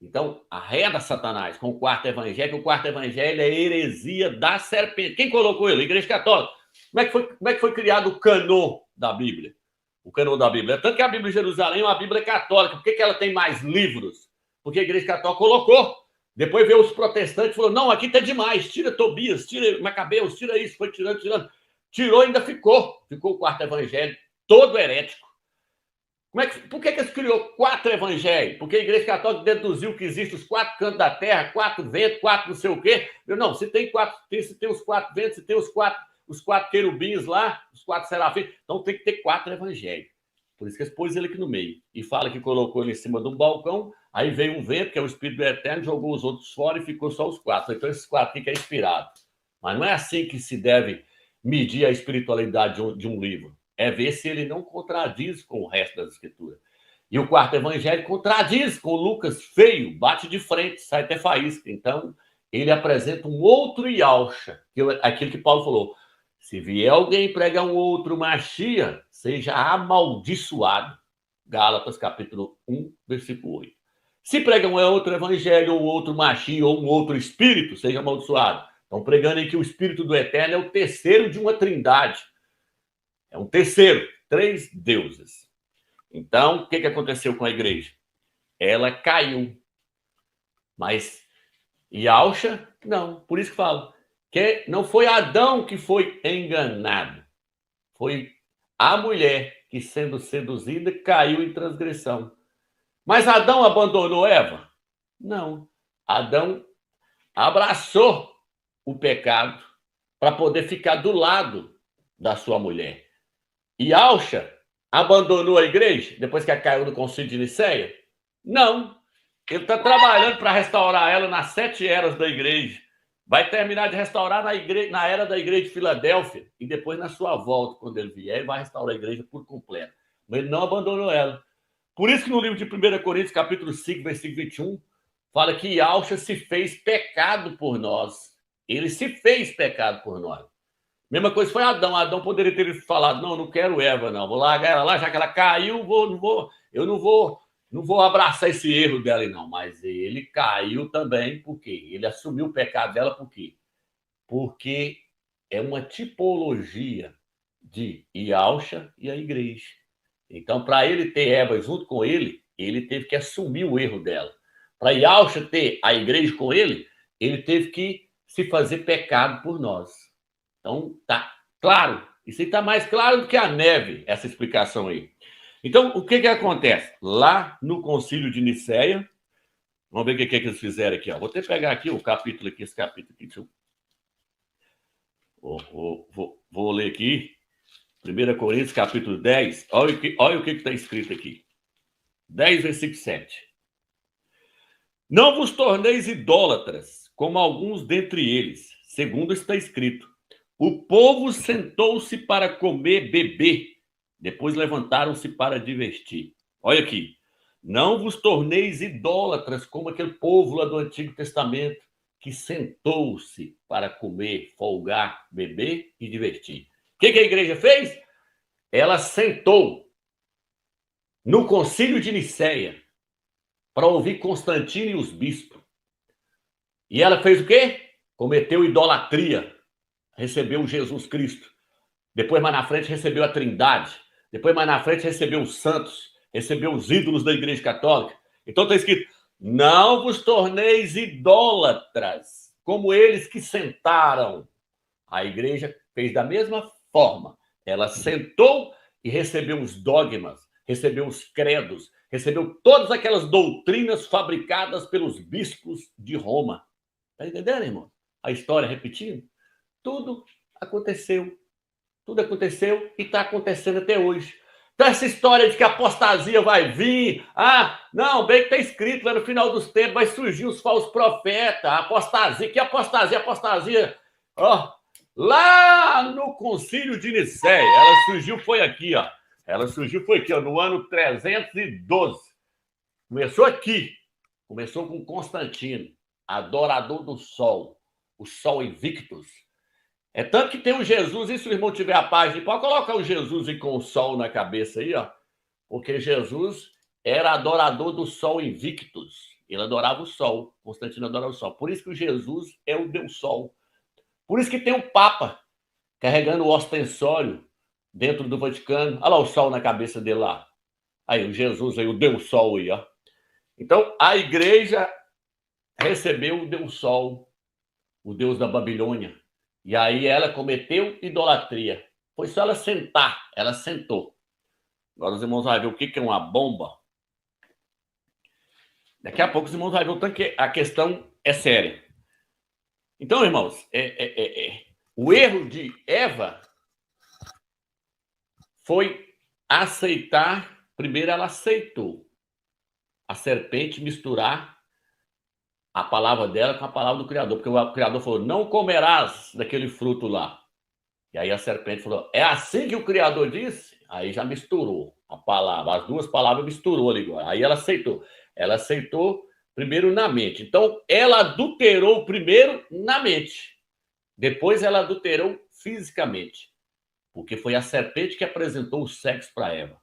Então, arreda Satanás com o quarto evangelho, que o quarto evangelho é heresia da serpente. Quem colocou ele? A Igreja Católica. Como é que foi criado o canô da Bíblia? O canô da Bíblia. Tanto que a Bíblia de Jerusalém é uma Bíblia católica. Por que ela tem mais livros? Porque a Igreja Católica colocou. Depois veio os protestantes e falou: não, aqui tá demais, tira Tobias, tira Macabeus, tira isso, foi tirando. Tirou e ainda ficou o quarto evangelho todo herético. Por que eles criou 4 evangelhos? Porque a Igreja Católica deduziu que existem os 4 cantos da terra, 4 ventos, 4 não sei o quê. Não, se tem os 4 ventos, se tem os quatro querubins lá, os 4 serafins, então tem que ter 4 evangelhos. Por isso que eles pôs ele aqui no meio. E fala que colocou ele em cima de um balcão, aí veio um vento, que é o Espírito do Eterno, jogou os outros fora e ficou só os 4. Então esses 4 aqui que é inspirado. Mas não é assim que se deve medir a espiritualidade de um livro. É ver se ele não contradiz com o resto das escrituras. E o quarto evangelho contradiz com Lucas, feio, bate de frente, sai até faísca. Então, ele apresenta um outro Yahshua, aquilo que Paulo falou: se vier alguém pregar um outro Mashiach, seja amaldiçoado. Gálatas, capítulo 1, versículo 8. Se prega um outro evangelho, ou outro Mashiach, ou um outro espírito, seja amaldiçoado. Estão pregando aí que o Espírito do Eterno é o terceiro de uma trindade. É um terceiro, 3 deuses. Então, o que aconteceu com a igreja? Ela caiu. Mas Yahshua, não. Por isso que falo que não foi Adão que foi enganado. Foi a mulher que, sendo seduzida, caiu em transgressão. Mas Adão abandonou Eva? Não. Adão abraçou o pecado para poder ficar do lado da sua mulher. E Yahshua abandonou a igreja depois que ela caiu no concílio de Nicéia? Não. Ele está trabalhando para restaurar ela nas 7 eras da igreja. Vai terminar de restaurar na era da igreja de Filadélfia. E depois, na sua volta, quando ele vier, ele vai restaurar a igreja por completo. Mas ele não abandonou ela. Por isso que no livro de 1 Coríntios, capítulo 5, versículo 21, fala que Yahshua se fez pecado por nós. Ele se fez pecado por nós. Mesma coisa foi Adão. Adão poderia ter falado: não, não quero Eva, não. Vou largar ela lá, já que ela caiu, eu não vou abraçar esse erro dela, não. Mas ele caiu também, por quê? Ele assumiu o pecado dela, por quê? Porque é uma tipologia de Yahshua e a igreja. Então, para ele ter Eva junto com ele teve que assumir o erro dela. Para Yahshua ter a igreja com ele teve que se fazer pecado por nós. Então, tá claro. Isso aí está mais claro do que a neve, essa explicação aí. Então, o que acontece? Lá no concílio de Nicéia, Vamos ver o que eles fizeram aqui. Ó. Vou até pegar aqui o capítulo aqui, esse capítulo aqui. Vou ler aqui. 1 Coríntios, capítulo 10. Olha o que está escrito aqui. 10, versículo 7. Não vos torneis idólatras, como alguns dentre eles, segundo está escrito. O povo sentou-se para comer, beber, depois levantaram-se para divertir. Olha aqui. Não vos torneis idólatras, como aquele povo lá do Antigo Testamento, que sentou-se para comer, folgar, beber e divertir. O que a igreja fez? Ela sentou no concílio de Nicéia para ouvir Constantino e os bispos. E ela fez o quê? Cometeu idolatria. Recebeu Jesus Cristo. Depois, mais na frente, recebeu a Trindade. Depois, mais na frente, recebeu os santos. Recebeu os ídolos da Igreja Católica. Então está escrito, não vos torneis idólatras, como eles que sentaram. A igreja fez da mesma forma. Ela sentou e recebeu os dogmas, recebeu os credos, recebeu todas aquelas doutrinas fabricadas pelos bispos de Roma. Está entendendo, irmão? A história repetindo. Tudo aconteceu. Tudo aconteceu e está acontecendo até hoje. Então, essa história de que a apostasia vai vir, não, bem que está escrito lá no final dos tempos, vai surgir os falsos profetas, a apostasia, que apostasia, ó, lá no concílio de Nicéia, ela surgiu, foi aqui, ó, no ano 312, começou aqui, começou com Constantino, adorador do sol, o sol invictus. É tanto que tem o Jesus, e se o irmão tiver a página, pode colocar o Jesus e com o sol na cabeça aí, ó. Porque Jesus era adorador do sol invictus. Ele adorava o sol. Constantino adorava o sol. Por isso que o Jesus é o Deus Sol. Por isso que tem o Papa carregando o ostensório dentro do Vaticano. Olha lá o sol na cabeça dele lá. Aí, o Jesus aí, o Deus Sol aí, ó. Então, a igreja recebeu o Deus Sol, o Deus da Babilônia. E aí ela cometeu idolatria. Foi só ela sentar. Ela sentou. Agora os irmãos vão ver o que é uma bomba. Daqui a pouco os irmãos vão ver o tanto que a questão é séria. Então, irmãos, o erro de Eva foi aceitar. Primeiro ela aceitou a serpente misturar a palavra dela com a palavra do Criador, porque o Criador falou, não comerás daquele fruto lá. E aí a serpente falou, é assim que o Criador disse? Aí já misturou a palavra, as duas palavras misturou ali agora. Aí ela aceitou primeiro na mente. Então, ela adulterou primeiro na mente. Depois ela adulterou fisicamente. Porque foi a serpente que apresentou o sexo para Eva.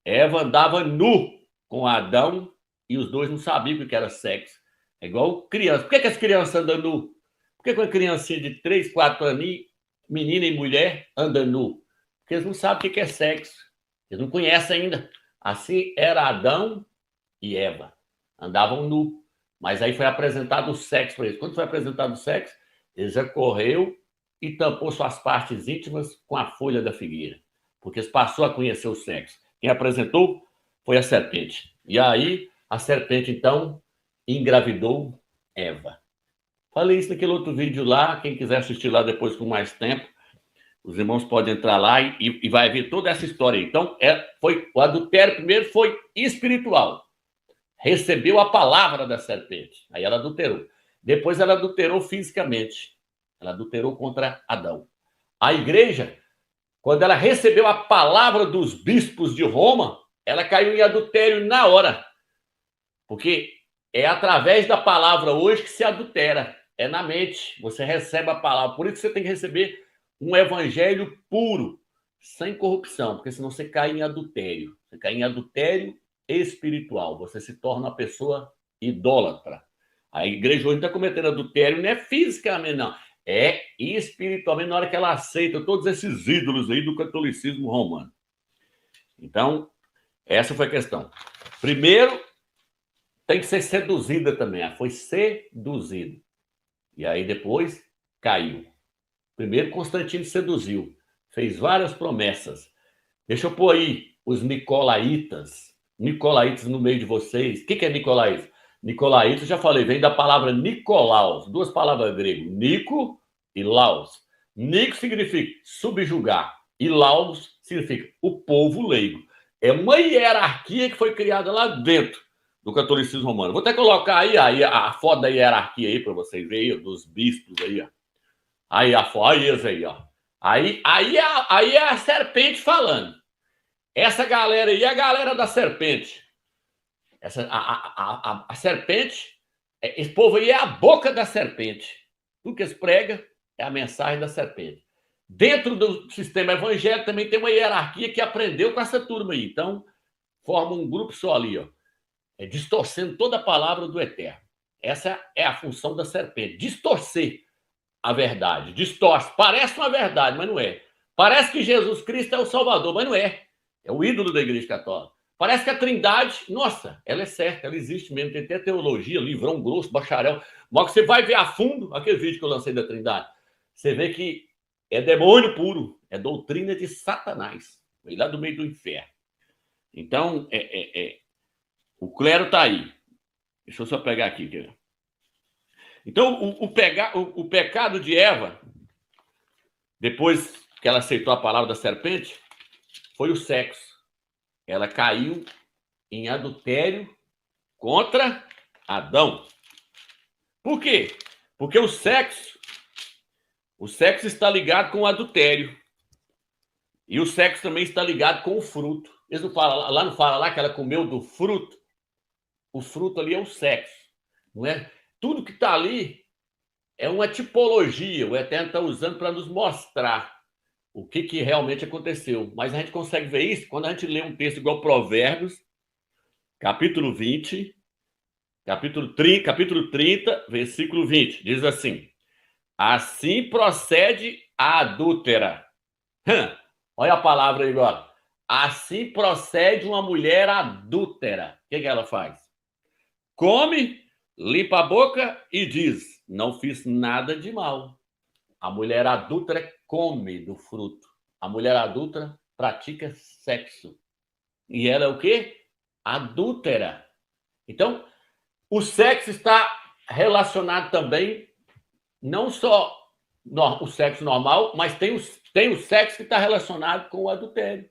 Eva andava nu com Adão e os dois não sabiam o que era sexo. É igual criança. Por que as crianças andam nu? Por que uma criancinha de 3, 4 aninhos, menina e mulher, andam nu? Porque eles não sabem o que é sexo. Eles não conhecem ainda. Assim era Adão e Eva. Andavam nu. Mas aí foi apresentado o sexo para eles. Quando foi apresentado o sexo, ele já correu e tampou suas partes íntimas com a folha da figueira. Porque eles passou a conhecer o sexo. Quem apresentou foi a serpente. E aí, a serpente, então, engravidou Eva. Falei isso naquele outro vídeo lá. Quem quiser assistir lá depois com mais tempo, os irmãos podem entrar lá e vai ver toda essa história. Então, o adultério primeiro foi espiritual. Recebeu a palavra da serpente. Aí ela adulterou. Depois ela adulterou fisicamente. Ela adulterou contra Adão. A igreja, quando ela recebeu a palavra dos bispos de Roma, ela caiu em adultério na hora. Porque é através da palavra hoje que se adultera. É na mente. Você recebe a palavra. Por isso você tem que receber um evangelho puro, sem corrupção. Porque senão você cai em adultério. Você cai em adultério espiritual. Você se torna uma pessoa idólatra. A igreja hoje não está cometendo adultério, não é fisicamente, não. É espiritualmente, na hora que ela aceita todos esses ídolos aí do catolicismo romano. Então, essa foi a questão. Primeiro, tem que ser seduzida também. Ela foi seduzida. E aí depois caiu. Primeiro Constantino seduziu. Fez várias promessas. Deixa eu pôr aí os nicolaítas. Nicolaítas no meio de vocês. O que é nicolaítas? Nicolaíta, já falei, vem da palavra Nicolaus, duas palavras gregas, Nico e Laus. Nico significa subjugar e Laus significa o povo leigo. É uma hierarquia que foi criada lá dentro do catolicismo romano. Vou até colocar aí a foto da hierarquia aí para vocês verem, dos bispos aí, ó. Aí a foto, aí eles aí, ó. Aí é a serpente falando. Essa galera aí é a galera da serpente. A serpente, esse povo aí é a boca da serpente. Tudo que eles pregam é a mensagem da serpente. Dentro do sistema evangélico também tem uma hierarquia que aprendeu com essa turma aí. Então, forma um grupo só ali, ó, distorcendo toda a palavra do Eterno. Essa é a função da serpente, distorcer a verdade. Distorce. Parece uma verdade, mas não é. Parece que Jesus Cristo é o Salvador, mas não é. É o ídolo da Igreja Católica. Parece que a Trindade, nossa, ela é certa, ela existe mesmo. Tem até teologia, livrão grosso, bacharel. Mas que você vai ver a fundo, aquele vídeo que eu lancei da Trindade, você vê que é demônio puro, é doutrina de Satanás, veio lá do meio do inferno. Então, o clero está aí. Deixa eu só pegar aqui. Então, o pecado de Eva, depois que ela aceitou a palavra da serpente, foi o sexo. Ela caiu em adultério contra Adão. Por quê? Porque o sexo está ligado com o adultério. E o sexo também está ligado com o fruto. Eles não falam, lá não fala lá que ela comeu do fruto. O fruto ali é o sexo, não é? Tudo que está ali é uma tipologia. O Eterno está usando para nos mostrar o que realmente aconteceu. Mas a gente consegue ver isso quando a gente lê um texto igual Provérbios, capítulo 20, capítulo 30, versículo 20. Diz assim: assim procede a adúltera. Olha a palavra aí agora. Assim procede uma mulher adúltera. O que ela faz? Come, limpa a boca e diz: não fiz nada de mal. A mulher adúltera come do fruto. A mulher adúltera pratica sexo. E ela é o quê? Adúltera. Então, o sexo está relacionado também, não só o sexo normal, mas tem o sexo que está relacionado com o adultério.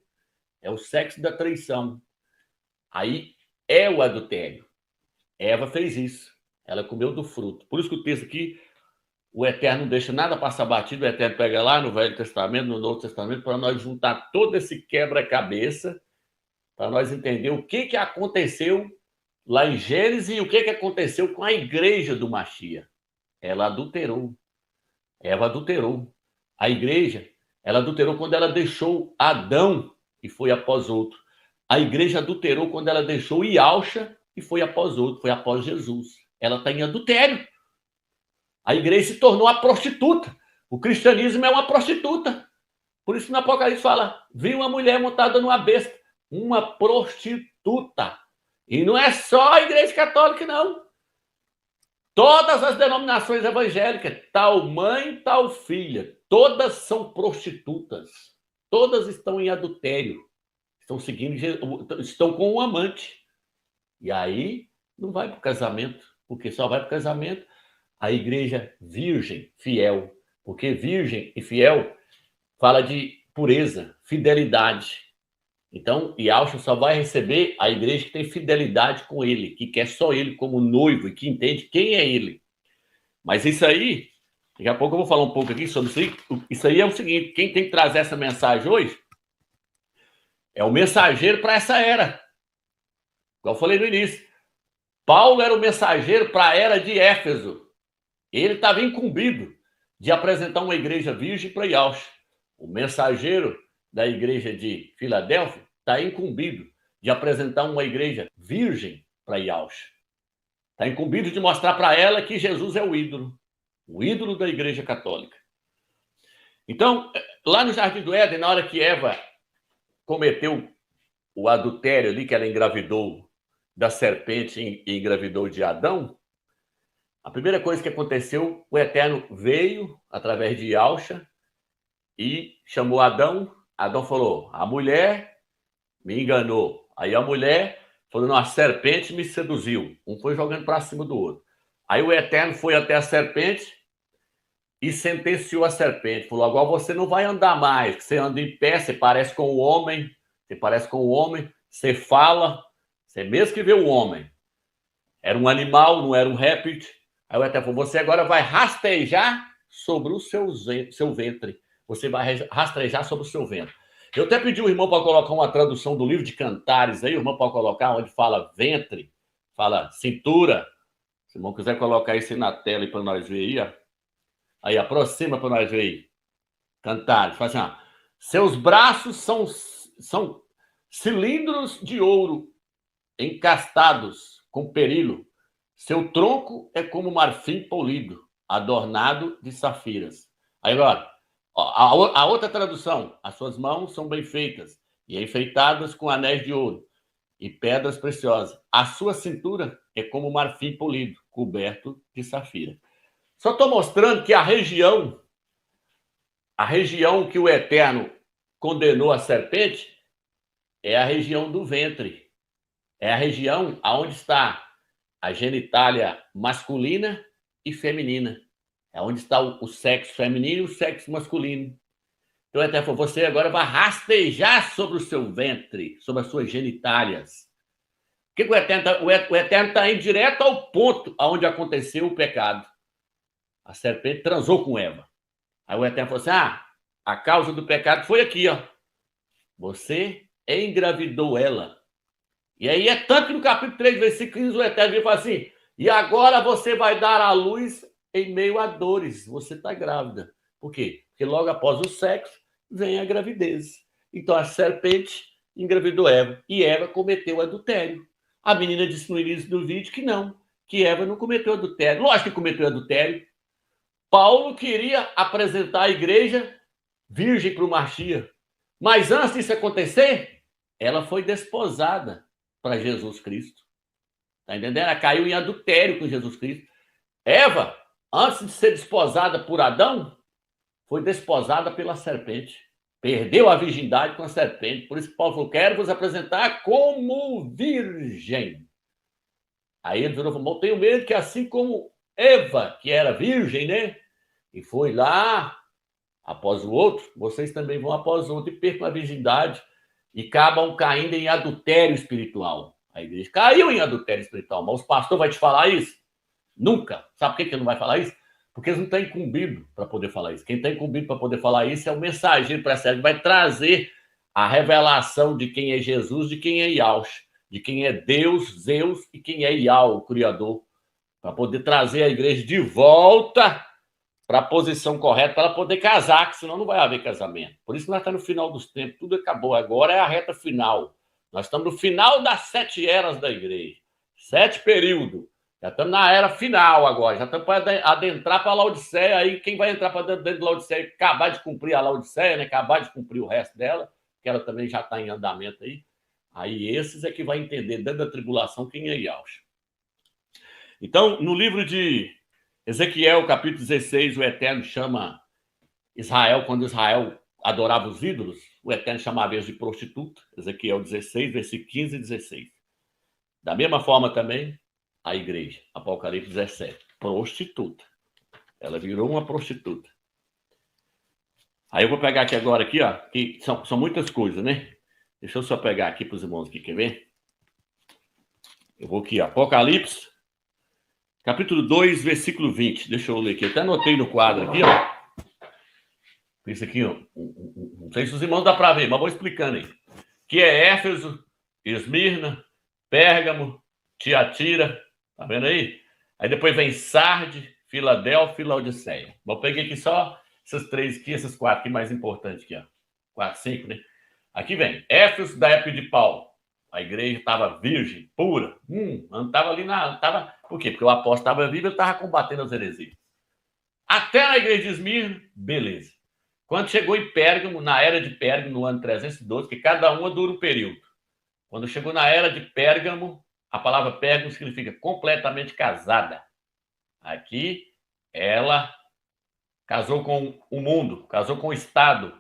É o sexo da traição. Aí é o adultério. Eva fez isso. Ela comeu do fruto. Por isso que o texto aqui, o Eterno não deixa nada passar batido. O Eterno pega lá no Velho Testamento, no Novo Testamento, para nós juntar todo esse quebra-cabeça, para nós entender o que aconteceu lá em Gênesis e o que aconteceu com a igreja do Machia. Ela adulterou. Eva adulterou. A igreja, ela adulterou quando ela deixou Adão e foi após outro. A igreja adulterou quando ela deixou Ialcha e foi após outro, foi após Jesus. Ela está em adultério. A igreja se tornou a prostituta. O cristianismo é uma prostituta. Por isso no Apocalipse fala, vi uma mulher montada numa besta. Uma prostituta. E não é só a igreja católica, não. Todas as denominações evangélicas, tal mãe, tal filha, todas são prostitutas. Todas estão em adultério. Estão com um amante. E aí não vai para o casamento, porque só vai para o casamento a igreja virgem, fiel. Porque virgem e fiel fala de pureza, fidelidade. Então, Ialcha só vai receber a igreja que tem fidelidade com ele, que quer só ele como noivo e que entende quem é ele. Mas isso aí, daqui a pouco eu vou falar um pouco aqui sobre isso aí. Isso aí é o seguinte, quem tem que trazer essa mensagem hoje é o mensageiro para essa era. Igual eu falei no início. Paulo era o mensageiro para a era de Éfeso. Ele estava incumbido de apresentar uma igreja virgem para Ialcha. O mensageiro da igreja de Filadélfia está incumbido de apresentar uma igreja virgem para Ialcha. Está incumbido de mostrar para ela que Jesus é o ídolo da igreja católica. Então, lá no Jardim do Éden, na hora que Eva cometeu o adultério ali, que ela engravidou da serpente e engravidou de Adão, a primeira coisa que aconteceu, o Eterno veio através de Ialcha e chamou Adão. Adão falou, a mulher me enganou. Aí a mulher falando, a serpente me seduziu. Um foi jogando para cima do outro. Aí o Eterno foi até a serpente e sentenciou a serpente. Falou, agora você não vai andar mais. Você anda em pé, você parece com o homem. Você parece com o homem. Você fala. Você mesmo que vê o homem. Era um animal, não era um réptil. Aí o Eterno falou, você agora vai rastejar sobre o seu ventre. Você vai rastejar sobre o seu ventre. Eu até pedi o irmão para colocar uma tradução do livro de Cantares aí, o irmão pode colocar onde fala ventre, fala cintura. Se o irmão quiser colocar isso aí na tela para nós ver aí, ó. Aí, aproxima para nós ver aí. Cantares, fala assim, ó. Seus braços são cilindros de ouro encastados com perilo. Seu tronco é como marfim polido, adornado de safiras. Aí agora, a outra tradução, as suas mãos são bem feitas e enfeitadas com anéis de ouro e pedras preciosas. A sua cintura é como marfim polido, coberto de safira. Só estou mostrando que a região que o Eterno condenou a serpente é a região do ventre. É a região onde está a genitália masculina e feminina. É onde está o sexo feminino e o sexo masculino. Então, até falou, você agora vai rastejar sobre o seu ventre, sobre as suas genitálias. O que o Eterno está indo direto ao ponto onde aconteceu o pecado. A serpente transou com Eva. Aí o Eterno falou assim, a causa do pecado foi aqui, ó. Você engravidou ela. E aí é tanto que no capítulo 3, versículo 15, o Eterno fala assim, e agora você vai dar à luz em meio a dores. Você está grávida. Por quê? Porque logo após o sexo vem a gravidez. Então a serpente engravidou Eva e Eva cometeu adultério. A menina disse no início do vídeo que não, que Eva não cometeu adultério. Lógico que cometeu adultério. Paulo queria apresentar a igreja virgem para o Machia. Mas antes disso acontecer, ela foi desposada para Jesus Cristo. Está entendendo? Ela caiu em adultério com Jesus Cristo. Eva, antes de ser desposada por Adão, foi desposada pela serpente. Perdeu a virgindade com a serpente. Por isso que Paulo falou, quero vos apresentar como virgem. Aí ele falou, tenho medo que assim como Eva, que era virgem, né? E foi lá após o outro, vocês também vão após o outro e percam a virgindade e acabam caindo em adultério espiritual. A igreja caiu em adultério espiritual, mas o pastor vai te falar isso? Nunca. Sabe por que ele não vai falar isso? Porque eles não estão incumbidos para poder falar isso. Quem está incumbido para poder falar isso é o mensageiro precede, que vai trazer a revelação de quem é Jesus, de quem é Yahshua, de quem é Deus, Zeus e quem é Yahweh, o Criador, para poder trazer a igreja de volta para a posição correta, para ela poder casar, que senão não vai haver casamento. Por isso que nós estamos no final dos tempos, tudo acabou. Agora é a reta final. Nós estamos no final das 7 eras da igreja. 7 períodos. Já estamos na era final agora. Já estamos para adentrar para a Laodiceia. Aí quem vai entrar para dentro da Laodiceia, acabar de cumprir a Laodiceia, né? Acabar de cumprir o resto dela, que ela também já está em andamento aí. Aí esses é que vai entender dentro da tribulação quem é Yahshua. Então, no livro de Ezequiel, capítulo 16, o Eterno chama Israel, quando Israel adorava os ídolos, o Eterno chamava eles de prostituta. Ezequiel 16, versículo 15 e 16. Da mesma forma também, a igreja, Apocalipse 17, prostituta. Ela virou uma prostituta. Aí eu vou pegar aqui agora, aqui, ó, que são muitas coisas, né? Deixa eu só pegar aqui para os irmãos aqui, quer ver? Eu vou aqui, Apocalipse, capítulo 2, versículo 20. Deixa eu ler aqui. Eu até anotei no quadro aqui, ó. Isso aqui, ó. Não sei se os irmãos dá para ver, mas vou explicando aí. Que é Éfeso, Esmirna, Pérgamo, Tiatira. Tá vendo aí? Aí depois vem Sarde, Filadélfia e Laodiceia. Eu peguei aqui só essas 3 aqui, essas 4 aqui mais importantes aqui, ó. 4, 5, né? Aqui vem Éfeso, da época de Paulo. A igreja estava virgem, pura. Não estava ali na... Tava... Por quê? Porque o apóstolo estava vivo e ele estava combatendo as heresias. Até na igreja de Esmirna, beleza. Quando chegou em Pérgamo, na era de Pérgamo, no ano 312, que cada uma dura um período. Quando chegou na era de Pérgamo, a palavra Pérgamo significa completamente casada. Aqui, ela casou com o mundo, casou com o Estado,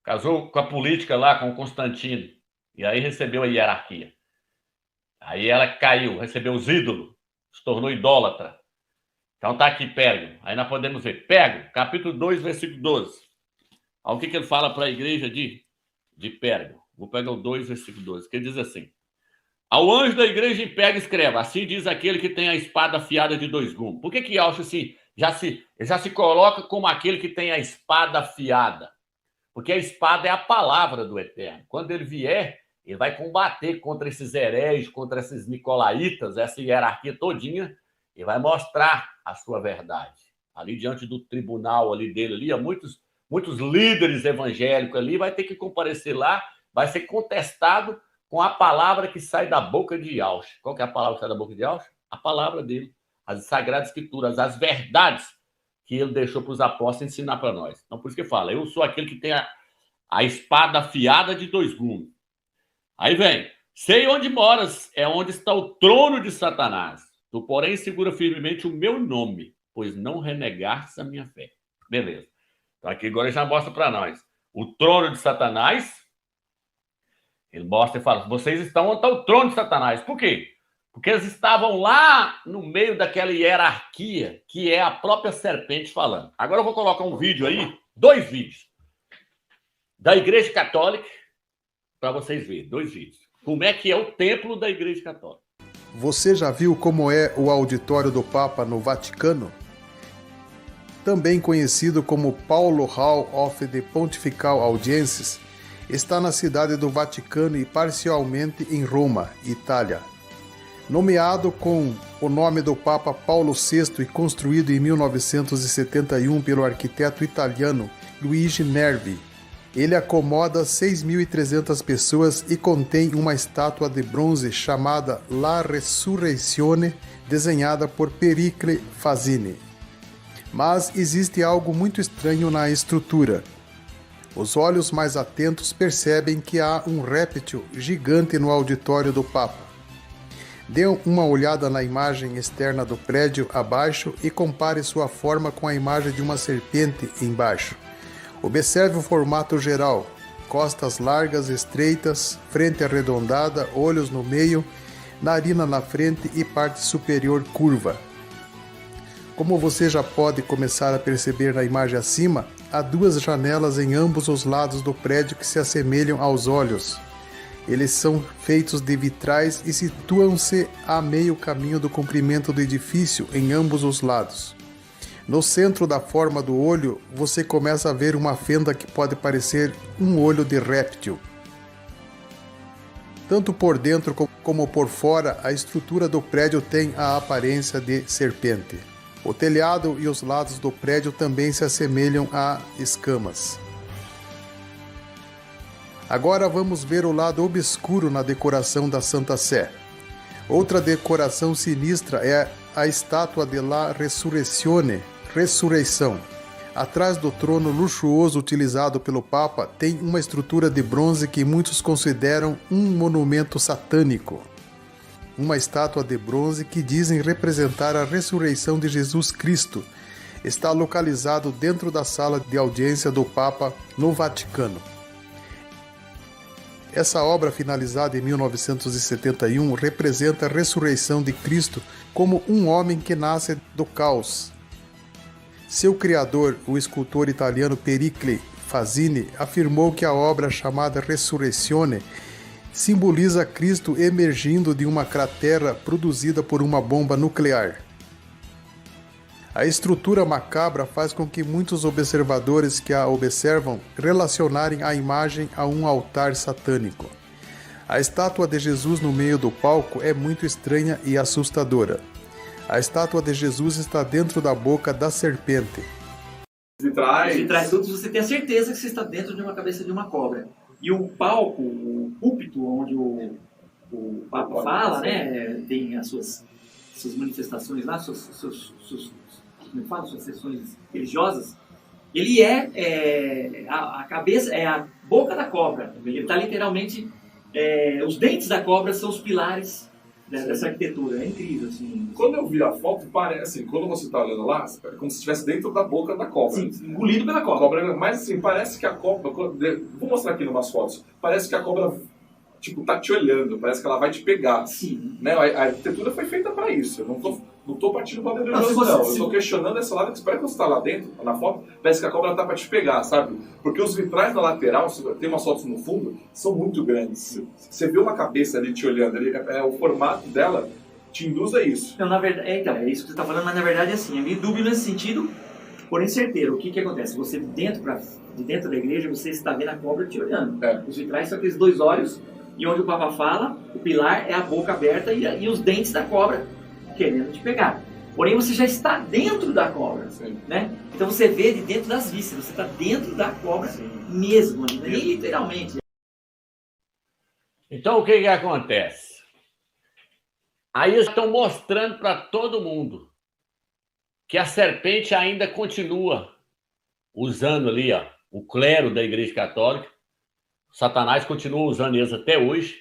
casou com a política lá, com o Constantino. E aí recebeu a hierarquia. Aí ela caiu, recebeu os ídolos, se tornou idólatra. Então tá aqui Pérgamo. Aí nós podemos ver. Pérgamo, capítulo 2, versículo 12. Olha o que ele fala para a igreja de Pérgamo. Vou pegar o 2, versículo 12, que ele diz assim: ao anjo da igreja em Pérgamo escreva, assim diz aquele que tem a espada afiada de 2 gumes. Por que Yahshua assim, já se coloca como aquele que tem a espada afiada? Porque a espada é a palavra do Eterno. Quando ele vier, ele vai combater contra esses hereges, contra esses nicolaítas, essa hierarquia todinha, e vai mostrar a sua verdade. Ali diante do tribunal ali dele, ali, muitos líderes evangélicos ali, vai ter que comparecer lá, vai ser contestado com a palavra que sai da boca de Yahshua. Qual que é a palavra que sai da boca de Yahshua? A palavra dele, as Sagradas Escrituras, as verdades que ele deixou para os apóstolos ensinar para nós. Então, por isso que fala, eu sou aquele que tem a espada afiada de 2 gumes. Aí vem, sei onde moras, é onde está o trono de Satanás. Tu, porém, segura firmemente o meu nome, pois não renegaste a minha fé. Beleza. Então, aqui agora ele já mostra para nós. O trono de Satanás, ele mostra e fala, vocês estão onde está o trono de Satanás. Por quê? Porque eles estavam lá no meio daquela hierarquia que é a própria serpente falando. Agora eu vou colocar um vídeo aí, 2 vídeos, da Igreja Católica, para vocês verem, 2 vídeos. Como é que é o templo da Igreja Católica. Você já viu como é o auditório do Papa no Vaticano? Também conhecido como Paulo Hall of the Pontifical Audiences, está na cidade do Vaticano e parcialmente em Roma, Itália. Nomeado com o nome do Papa Paulo VI e construído em 1971 pelo arquiteto italiano Luigi Nervi, ele acomoda 6.300 pessoas e contém uma estátua de bronze chamada La Resurrezione, desenhada por Pericle Fazzini. Mas existe algo muito estranho na estrutura. Os olhos mais atentos percebem que há um réptil gigante no auditório do Papa. Dê uma olhada na imagem externa do prédio abaixo e compare sua forma com a imagem de uma serpente embaixo. Observe o formato geral: costas largas, estreitas, frente arredondada, olhos no meio, narina na frente e parte superior curva. Como você já pode começar a perceber na imagem acima, há 2 janelas em ambos os lados do prédio que se assemelham aos olhos. Eles são feitos de vitrais e situam-se a meio caminho do comprimento do edifício em ambos os lados. No centro da forma do olho, você começa a ver uma fenda que pode parecer um olho de réptil. Tanto por dentro como por fora, a estrutura do prédio tem a aparência de serpente. O telhado e os lados do prédio também se assemelham a escamas. Agora vamos ver o lado obscuro na decoração da Santa Sé. Outra decoração sinistra é a estátua de La Resurrezione, Ressurreição. Atrás do trono luxuoso utilizado pelo Papa tem uma estrutura de bronze que muitos consideram um monumento satânico. Uma estátua de bronze que dizem representar a ressurreição de Jesus Cristo. Está localizado dentro da sala de audiência do Papa no Vaticano. Essa obra, finalizada em 1971, representa a ressurreição de Cristo como um homem que nasce do caos. Seu criador, o escultor italiano Pericle Fazzini, afirmou que a obra chamada Resurrezione simboliza Cristo emergindo de uma cratera produzida por uma bomba nuclear. A estrutura macabra faz com que muitos observadores que a observam relacionarem a imagem a um altar satânico. A estátua de Jesus no meio do palco é muito estranha e assustadora. A estátua de Jesus está dentro da boca da serpente. Vitrais todos, você tem a certeza que você está dentro de uma cabeça de uma cobra. E o palco, o púlpito onde o Papa fala, né, tem as suas manifestações lá, suas sessões religiosas, ele a cabeça, é a boca da cobra. Ele está literalmente, os dentes da cobra são os pilares dessa arquitetura. É incrível, assim. Quando eu vi a foto, parece, assim, quando você está olhando lá, é como se estivesse dentro da boca da cobra. Sim, engolido pela cobra. Mas assim, parece que a cobra, vou mostrar aqui em umas fotos, parece que a cobra tipo, tá te olhando, parece que ela vai te pegar. Sim. Né? A arquitetura foi feita para isso. Eu não tô partindo para religioso, não. Eu tô questionando esse lado que parece que você tá lá dentro, na foto, parece que a cobra tá para te pegar, sabe? Porque os vitrais na lateral, tem umas fotos no fundo, são muito grandes. Você vê uma cabeça ali te olhando, o formato dela te induz a isso. Não, na verdade, é isso que você está falando, mas na verdade é assim, é meio dúbio nesse sentido, porém certeiro. O que acontece? Você, de dentro da igreja, você está vendo a cobra te olhando. Os vitrais são aqueles 2 olhos, e onde o Papa fala, o pilar é a boca aberta e os dentes da cobra querendo te pegar. Porém, você já está dentro da cobra, né? Então você vê de dentro das vísceras, você está dentro da cobra mesmo, nem literalmente. Então, o que acontece? Aí eles estão mostrando para todo mundo que a serpente ainda continua usando ali, ó, o clero da Igreja Católica. Satanás continua usando eles até hoje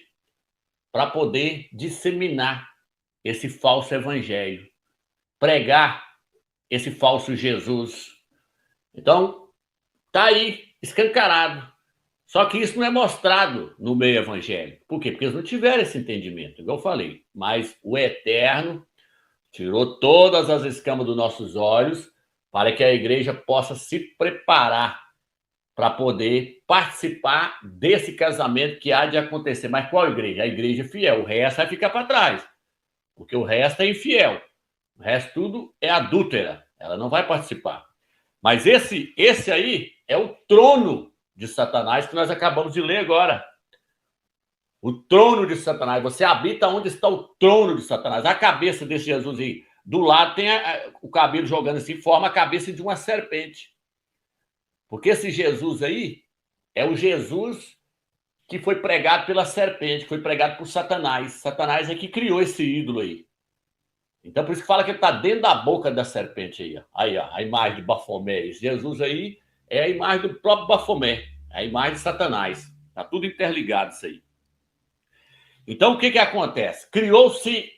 para poder disseminar esse falso evangelho, pregar esse falso Jesus. Então, tá aí, escancarado. Só que isso não é mostrado no meio evangélico. Por quê? Porque eles não tiveram esse entendimento, igual eu falei. Mas o Eterno tirou todas as escamas dos nossos olhos para que a igreja possa se preparar para poder participar desse casamento que há de acontecer. Mas qual igreja? A igreja fiel. O resto vai ficar para trás, porque o resto é infiel. O resto tudo é adúltera. Ela não vai participar. Mas esse aí é o trono de Satanás que nós acabamos de ler agora. O trono de Satanás. Você habita onde está o trono de Satanás. A cabeça desse Jesus aí. Do lado tem o cabelo jogando assim, forma a cabeça de uma serpente. Porque esse Jesus aí é o Jesus que foi pregado pela serpente, que foi pregado por Satanás. Satanás é que criou esse ídolo aí. Então, por isso que fala que ele está dentro da boca da serpente aí. Ó. Aí, ó, a imagem de Bafomé. Esse Jesus aí é a imagem do próprio Bafomé. É a imagem de Satanás. Está tudo interligado isso aí. Então, o que acontece? Criou-se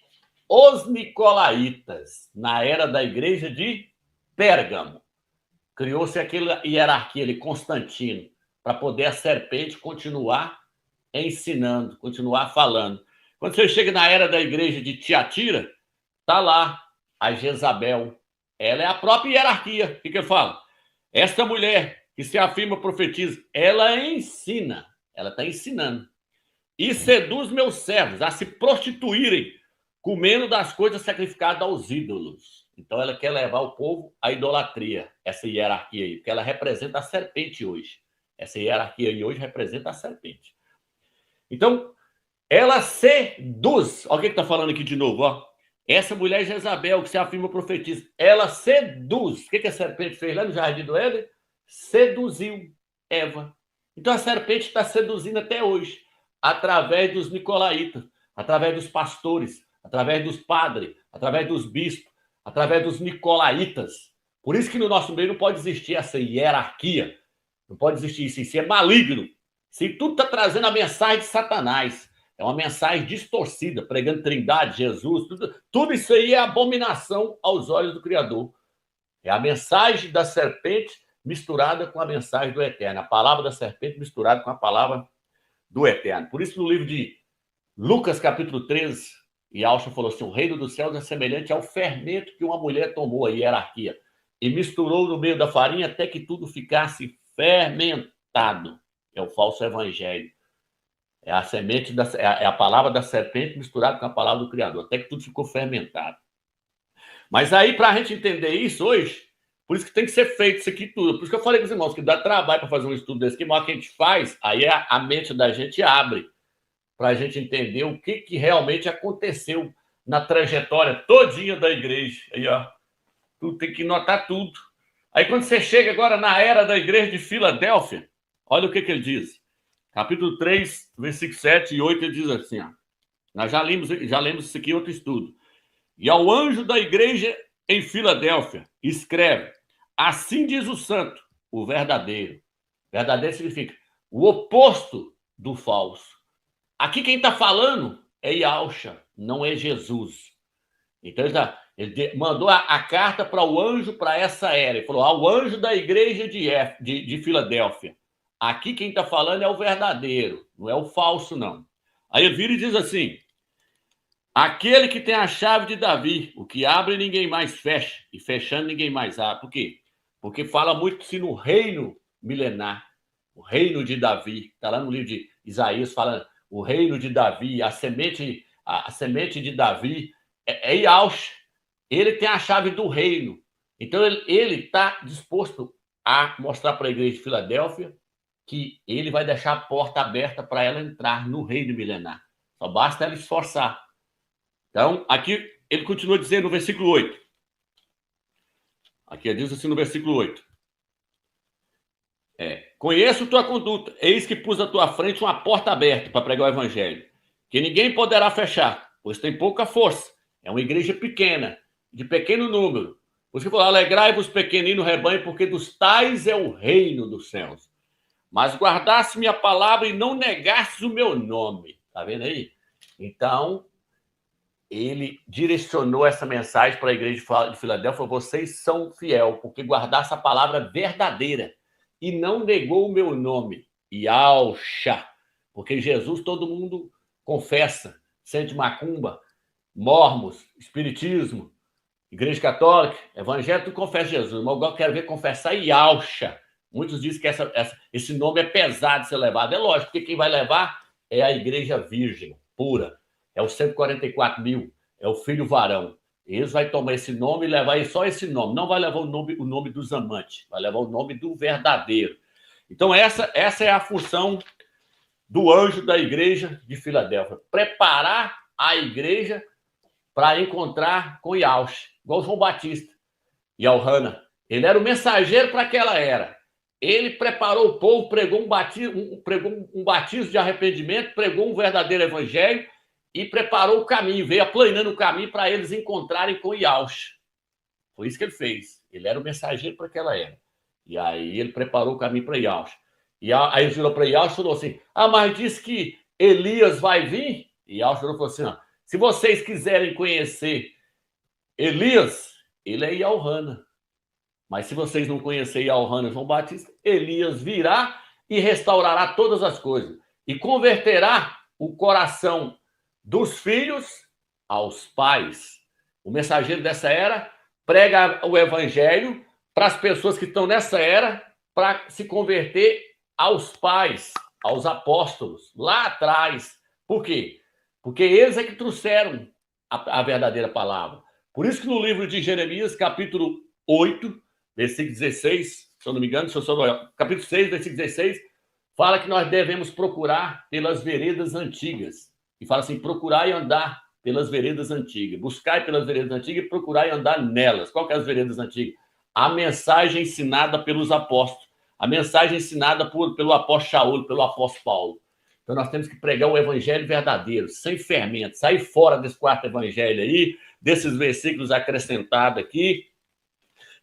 os Nicolaitas na era da igreja de Pérgamo. Criou-se aquela hierarquia ali, Constantino, para poder a serpente continuar ensinando, continuar falando. Quando você chega na era da igreja de Tiatira, está lá a Jezabel. Ela é a própria hierarquia. O que eu falo? Esta mulher que se afirma profetiza, ela ensina, ela está ensinando. E seduz meus servos a se prostituírem, comendo das coisas sacrificadas aos ídolos. Então ela quer levar o povo à idolatria, essa hierarquia aí, porque ela representa a serpente hoje. Essa hierarquia aí hoje representa a serpente. Então, ela seduz. Olha o que está falando aqui de novo, ó. Essa mulher Jezabel, que se afirma profetiza, ela seduz. O que a serpente fez lá no Jardim do Éden? Seduziu Eva. Então a serpente está seduzindo até hoje, através dos nicolaítas, através dos pastores, através dos padres, através dos bispos, através dos nicolaítas. Por isso que no nosso meio não pode existir essa hierarquia, não pode existir isso. Isso é maligno. Isso tudo está trazendo a mensagem de Satanás. É uma mensagem distorcida, pregando Trindade, Jesus, tudo isso aí é abominação aos olhos do Criador. É a mensagem da serpente misturada com a mensagem do Eterno. A palavra da serpente misturada com a palavra do Eterno. Por isso, no livro de Lucas, capítulo 13, Yahshua falou assim, o reino dos céus é semelhante ao fermento que uma mulher tomou, a hierarquia, e misturou no meio da farinha até que tudo ficasse fermentado. É o falso evangelho. É a semente, é a palavra da serpente misturada com a palavra do Criador, até que tudo ficou fermentado. Mas aí, para a gente entender isso hoje, por isso que tem que ser feito isso aqui tudo. Por isso que eu falei com os irmãos que dá trabalho para fazer um estudo desse, que maior que a gente faz, aí a mente da gente abre para a gente entender o que realmente aconteceu na trajetória todinha da igreja. Aí, ó, tu tem que notar tudo. Aí, quando você chega agora na era da igreja de Filadélfia, olha o que ele diz. Capítulo 3, versículo 7 e 8, ele diz assim, ó, nós já lemos isso aqui em outro estudo. E ao anjo da igreja em Filadélfia, escreve, assim diz o santo, o verdadeiro. Verdadeiro significa o oposto do falso. Aqui quem está falando é Yahshua, não é Jesus. Então ele mandou a carta para o anjo para essa era. Ele falou, ao anjo da igreja de Filadélfia. Aqui quem está falando é o verdadeiro, não é o falso, não. Aí ele vira e diz assim: aquele que tem a chave de Davi, o que abre ninguém mais fecha, e fechando ninguém mais abre. Por quê? Porque fala muito-se no reino milenar, o reino de Davi. Está lá no livro de Isaías, fala o reino de Davi, a semente de Davi é Yaush. Ele tem a chave do reino. Então ele está disposto a mostrar para a igreja de Filadélfia que ele vai deixar a porta aberta para ela entrar no reino milenar. Só basta ela esforçar. Então, aqui ele continua dizendo no versículo 8. Aqui ele diz assim no versículo 8. Conheço tua conduta, eis que pus à tua frente uma porta aberta para pregar o evangelho, que ninguém poderá fechar, pois tem pouca força. É uma igreja pequena, de pequeno número. Por isso que falou, alegrai-vos pequenino rebanho, porque dos tais é o reino dos céus. Mas guardasse minha palavra e não negasses o meu nome. Tá vendo aí? Então, ele direcionou essa mensagem para a igreja de Filadélfia: vocês são fiel, porque guardasse a palavra verdadeira e não negou o meu nome. Yauxa, porque Jesus todo mundo confessa, sente macumba, mormos, espiritismo, igreja católica, evangelho, tu confessa Jesus, mas eu quero ver confessar Yauxa. Muitos dizem que esse nome é pesado de ser levado. É lógico, porque quem vai levar é a igreja virgem, pura. É os 144 mil, é o filho varão. Eles vão tomar esse nome e levar só esse nome. Não vai levar o nome dos amantes, vai levar o nome do verdadeiro. Então, essa é a função do anjo da igreja de Filadélfia. Preparar a igreja para encontrar com Yaush, igual João Batista e Alhana. Ele era o mensageiro para aquela era. Ele preparou o povo, pregou um batismo de arrependimento, pregou um verdadeiro evangelho e preparou o caminho, veio aplanando o caminho para eles encontrarem com Yaush. Foi isso que ele fez. Ele era o mensageiro para aquela era. E aí ele preparou o caminho para Yaush. E aí ele virou para Yaush e falou assim: mas disse que Elias vai vir? E Yaush falou assim: se vocês quiserem conhecer Elias, ele é Yauhana. Mas se vocês não conhecerem Alhana e João Batista, Elias virá e restaurará todas as coisas. E converterá o coração dos filhos aos pais. O mensageiro dessa era prega o evangelho para as pessoas que estão nessa era para se converter aos pais, aos apóstolos, lá atrás. Por quê? Porque eles é que trouxeram a verdadeira palavra. Por isso que no livro de Jeremias, capítulo 8, versículo 16, se eu não me engano, capítulo 6, versículo 16, fala que nós devemos procurar pelas veredas antigas. E fala assim: procurar e andar pelas veredas antigas. Buscar pelas veredas antigas e procurar e andar nelas. Qual que é as veredas antigas? A mensagem ensinada pelos apóstolos. A mensagem ensinada pelo apóstolo Shaul, pelo apóstolo Paulo. Então nós temos que pregar o evangelho verdadeiro, sem fermento, sair fora desse quarto evangelho aí, desses versículos acrescentados aqui,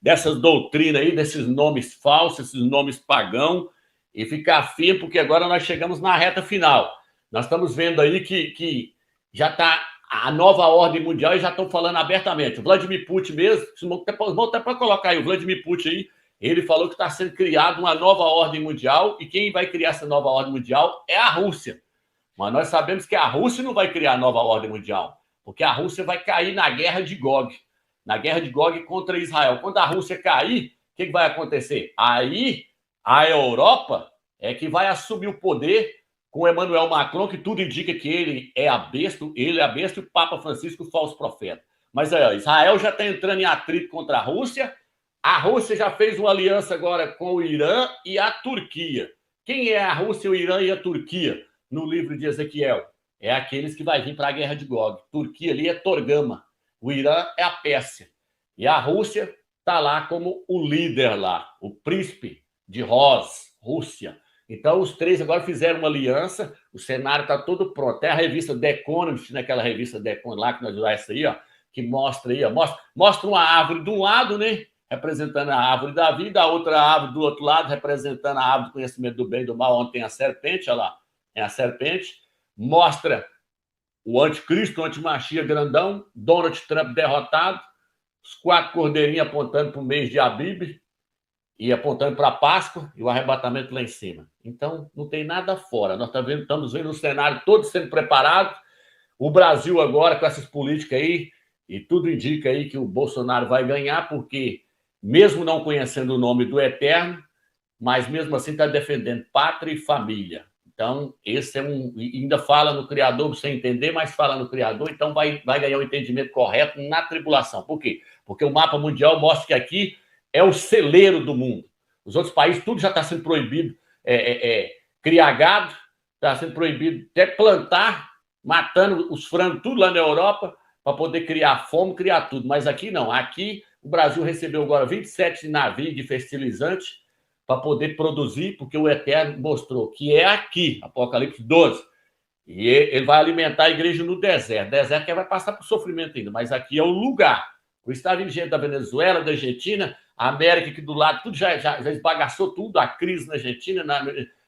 dessas doutrinas aí, desses nomes falsos, esses nomes pagãos, e ficar firme, porque agora nós chegamos na reta final. Nós estamos vendo aí que já está a nova ordem mundial e já estão falando abertamente. O Vladimir Putin mesmo, vão até para colocar aí o Vladimir Putin aí, ele falou que está sendo criada uma nova ordem mundial, e quem vai criar essa nova ordem mundial é a Rússia. Mas nós sabemos que a Rússia não vai criar a nova ordem mundial, porque a Rússia vai cair na guerra de Gog. Na guerra de Gog contra Israel. Quando a Rússia cair, o que vai acontecer? Aí a Europa é que vai assumir o poder com Emmanuel Macron, que tudo indica que ele é a besta e o Papa Francisco, o falso profeta. Mas aí, Israel já está entrando em atrito contra a Rússia já fez uma aliança agora com o Irã e a Turquia. Quem é a Rússia, o Irã e a Turquia? No livro de Ezequiel, é aqueles que vai vir para a guerra de Gog. Turquia ali é Torgama. O Irã é a Pérsia. E a Rússia está lá como o líder lá, o príncipe de Rússia. Então, os três agora fizeram uma aliança, o cenário está todo pronto. Até a revista The Economist, naquela revista The Economist lá, que nós vimos essa aí, ó, que mostra aí, ó, mostra uma árvore de um lado, né, representando a árvore da vida, a outra árvore do outro lado, representando a árvore do conhecimento do bem e do mal, onde tem a serpente, olha lá, tem a serpente. Mostra o anticristo, o antimachia grandão, Donald Trump derrotado, os 4 cordeirinhos apontando para o mês de Abib, e apontando para a Páscoa e o arrebatamento lá em cima. Então, não tem nada fora. Nós estamos vendo o cenário todo sendo preparado. O Brasil agora, com essas políticas aí, e tudo indica aí que o Bolsonaro vai ganhar, porque, mesmo não conhecendo o nome do Eterno, mas mesmo assim está defendendo pátria e família. Então, esse é ainda fala no Criador sem entender, mas fala no Criador, então vai ganhar o entendimento correto na tribulação. Por quê? Porque o mapa mundial mostra que aqui é o celeiro do mundo. Os outros países, tudo já está sendo proibido. Criar gado, está sendo proibido até plantar, matando os frangos, tudo lá na Europa, para poder criar fome, criar tudo. Mas aqui não. Aqui o Brasil recebeu agora 27 navios de fertilizante para poder produzir, porque o Eterno mostrou que é aqui, Apocalipse 12. E ele vai alimentar a igreja no deserto. Deserto que vai passar por sofrimento ainda, mas aqui é o lugar. Por isso está vindo gente da Venezuela, da Argentina, a América aqui do lado, tudo já esbagaçou tudo, a crise na Argentina,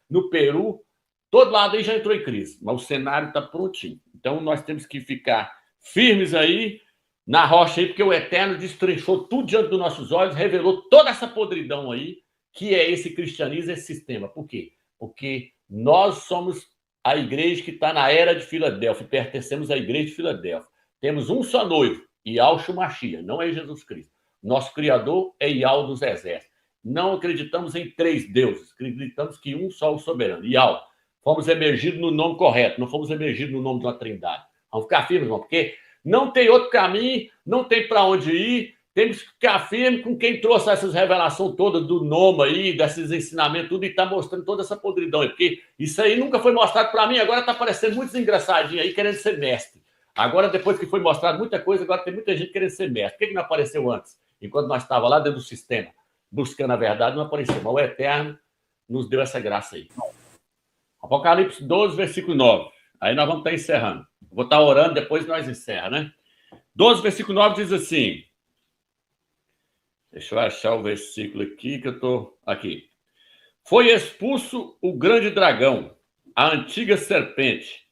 no Peru, todo lado aí já entrou em crise, mas o cenário está prontinho. Então nós temos que ficar firmes aí, na rocha aí, porque o Eterno destrinchou tudo diante dos nossos olhos, revelou toda essa podridão aí, que é esse cristianismo, esse sistema. Por quê? Porque nós somos a igreja que está na era de Filadélfia, pertencemos à igreja de Filadélfia. Temos um só noivo, Yahshua Mashiach, não é Jesus Cristo. Nosso Criador é Yahweh dos exércitos. Não acreditamos em 3 deuses, acreditamos que um só é o soberano, Yahweh. Fomos emergidos no nome correto, não fomos emergidos no nome de uma trindade. Vamos ficar firmes, irmão, porque não tem outro caminho, não tem para onde ir, temos que ficar firmes com quem trouxe essas revelações todas do nome aí, desses ensinamentos, tudo, e está mostrando toda essa podridão aí, porque isso aí nunca foi mostrado para mim, agora está aparecendo muitos engraçadinhos aí querendo ser mestre. Agora, depois que foi mostrado muita coisa, agora tem muita gente querendo ser mestre. Por que não apareceu antes? Enquanto nós estávamos lá dentro do sistema, buscando a verdade, não apareceu. Mas o Eterno nos deu essa graça aí. Apocalipse 12, versículo 9. Aí nós vamos estar encerrando. Vou estar orando, depois nós encerramos, né? 12, versículo 9 diz assim. Deixa eu achar o versículo aqui, que eu estou aqui. Foi expulso o grande dragão, a antiga serpente,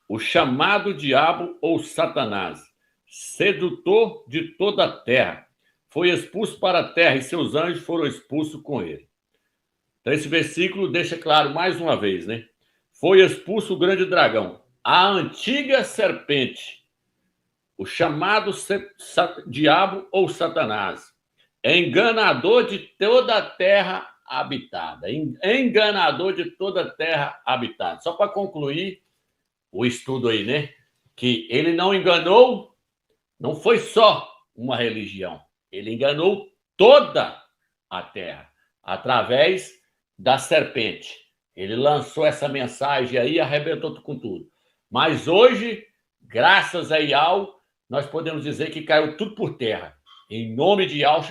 o chamado diabo ou Satanás, sedutor de toda a terra. Foi expulso para a terra e seus anjos foram expulsos com ele. Então, esse versículo deixa claro mais uma vez, né? Foi expulso o grande dragão, a antiga serpente, o chamado diabo ou Satanás, enganador de toda a terra habitada. Enganador de toda a terra habitada. Só para concluir o estudo aí, né? Que ele não enganou, não foi só uma religião. Ele enganou toda a terra através da serpente. Ele lançou essa mensagem aí e arrebentou com tudo. Mas hoje, graças a Yahweh, nós podemos dizer que caiu tudo por terra. Em nome de Yahweh,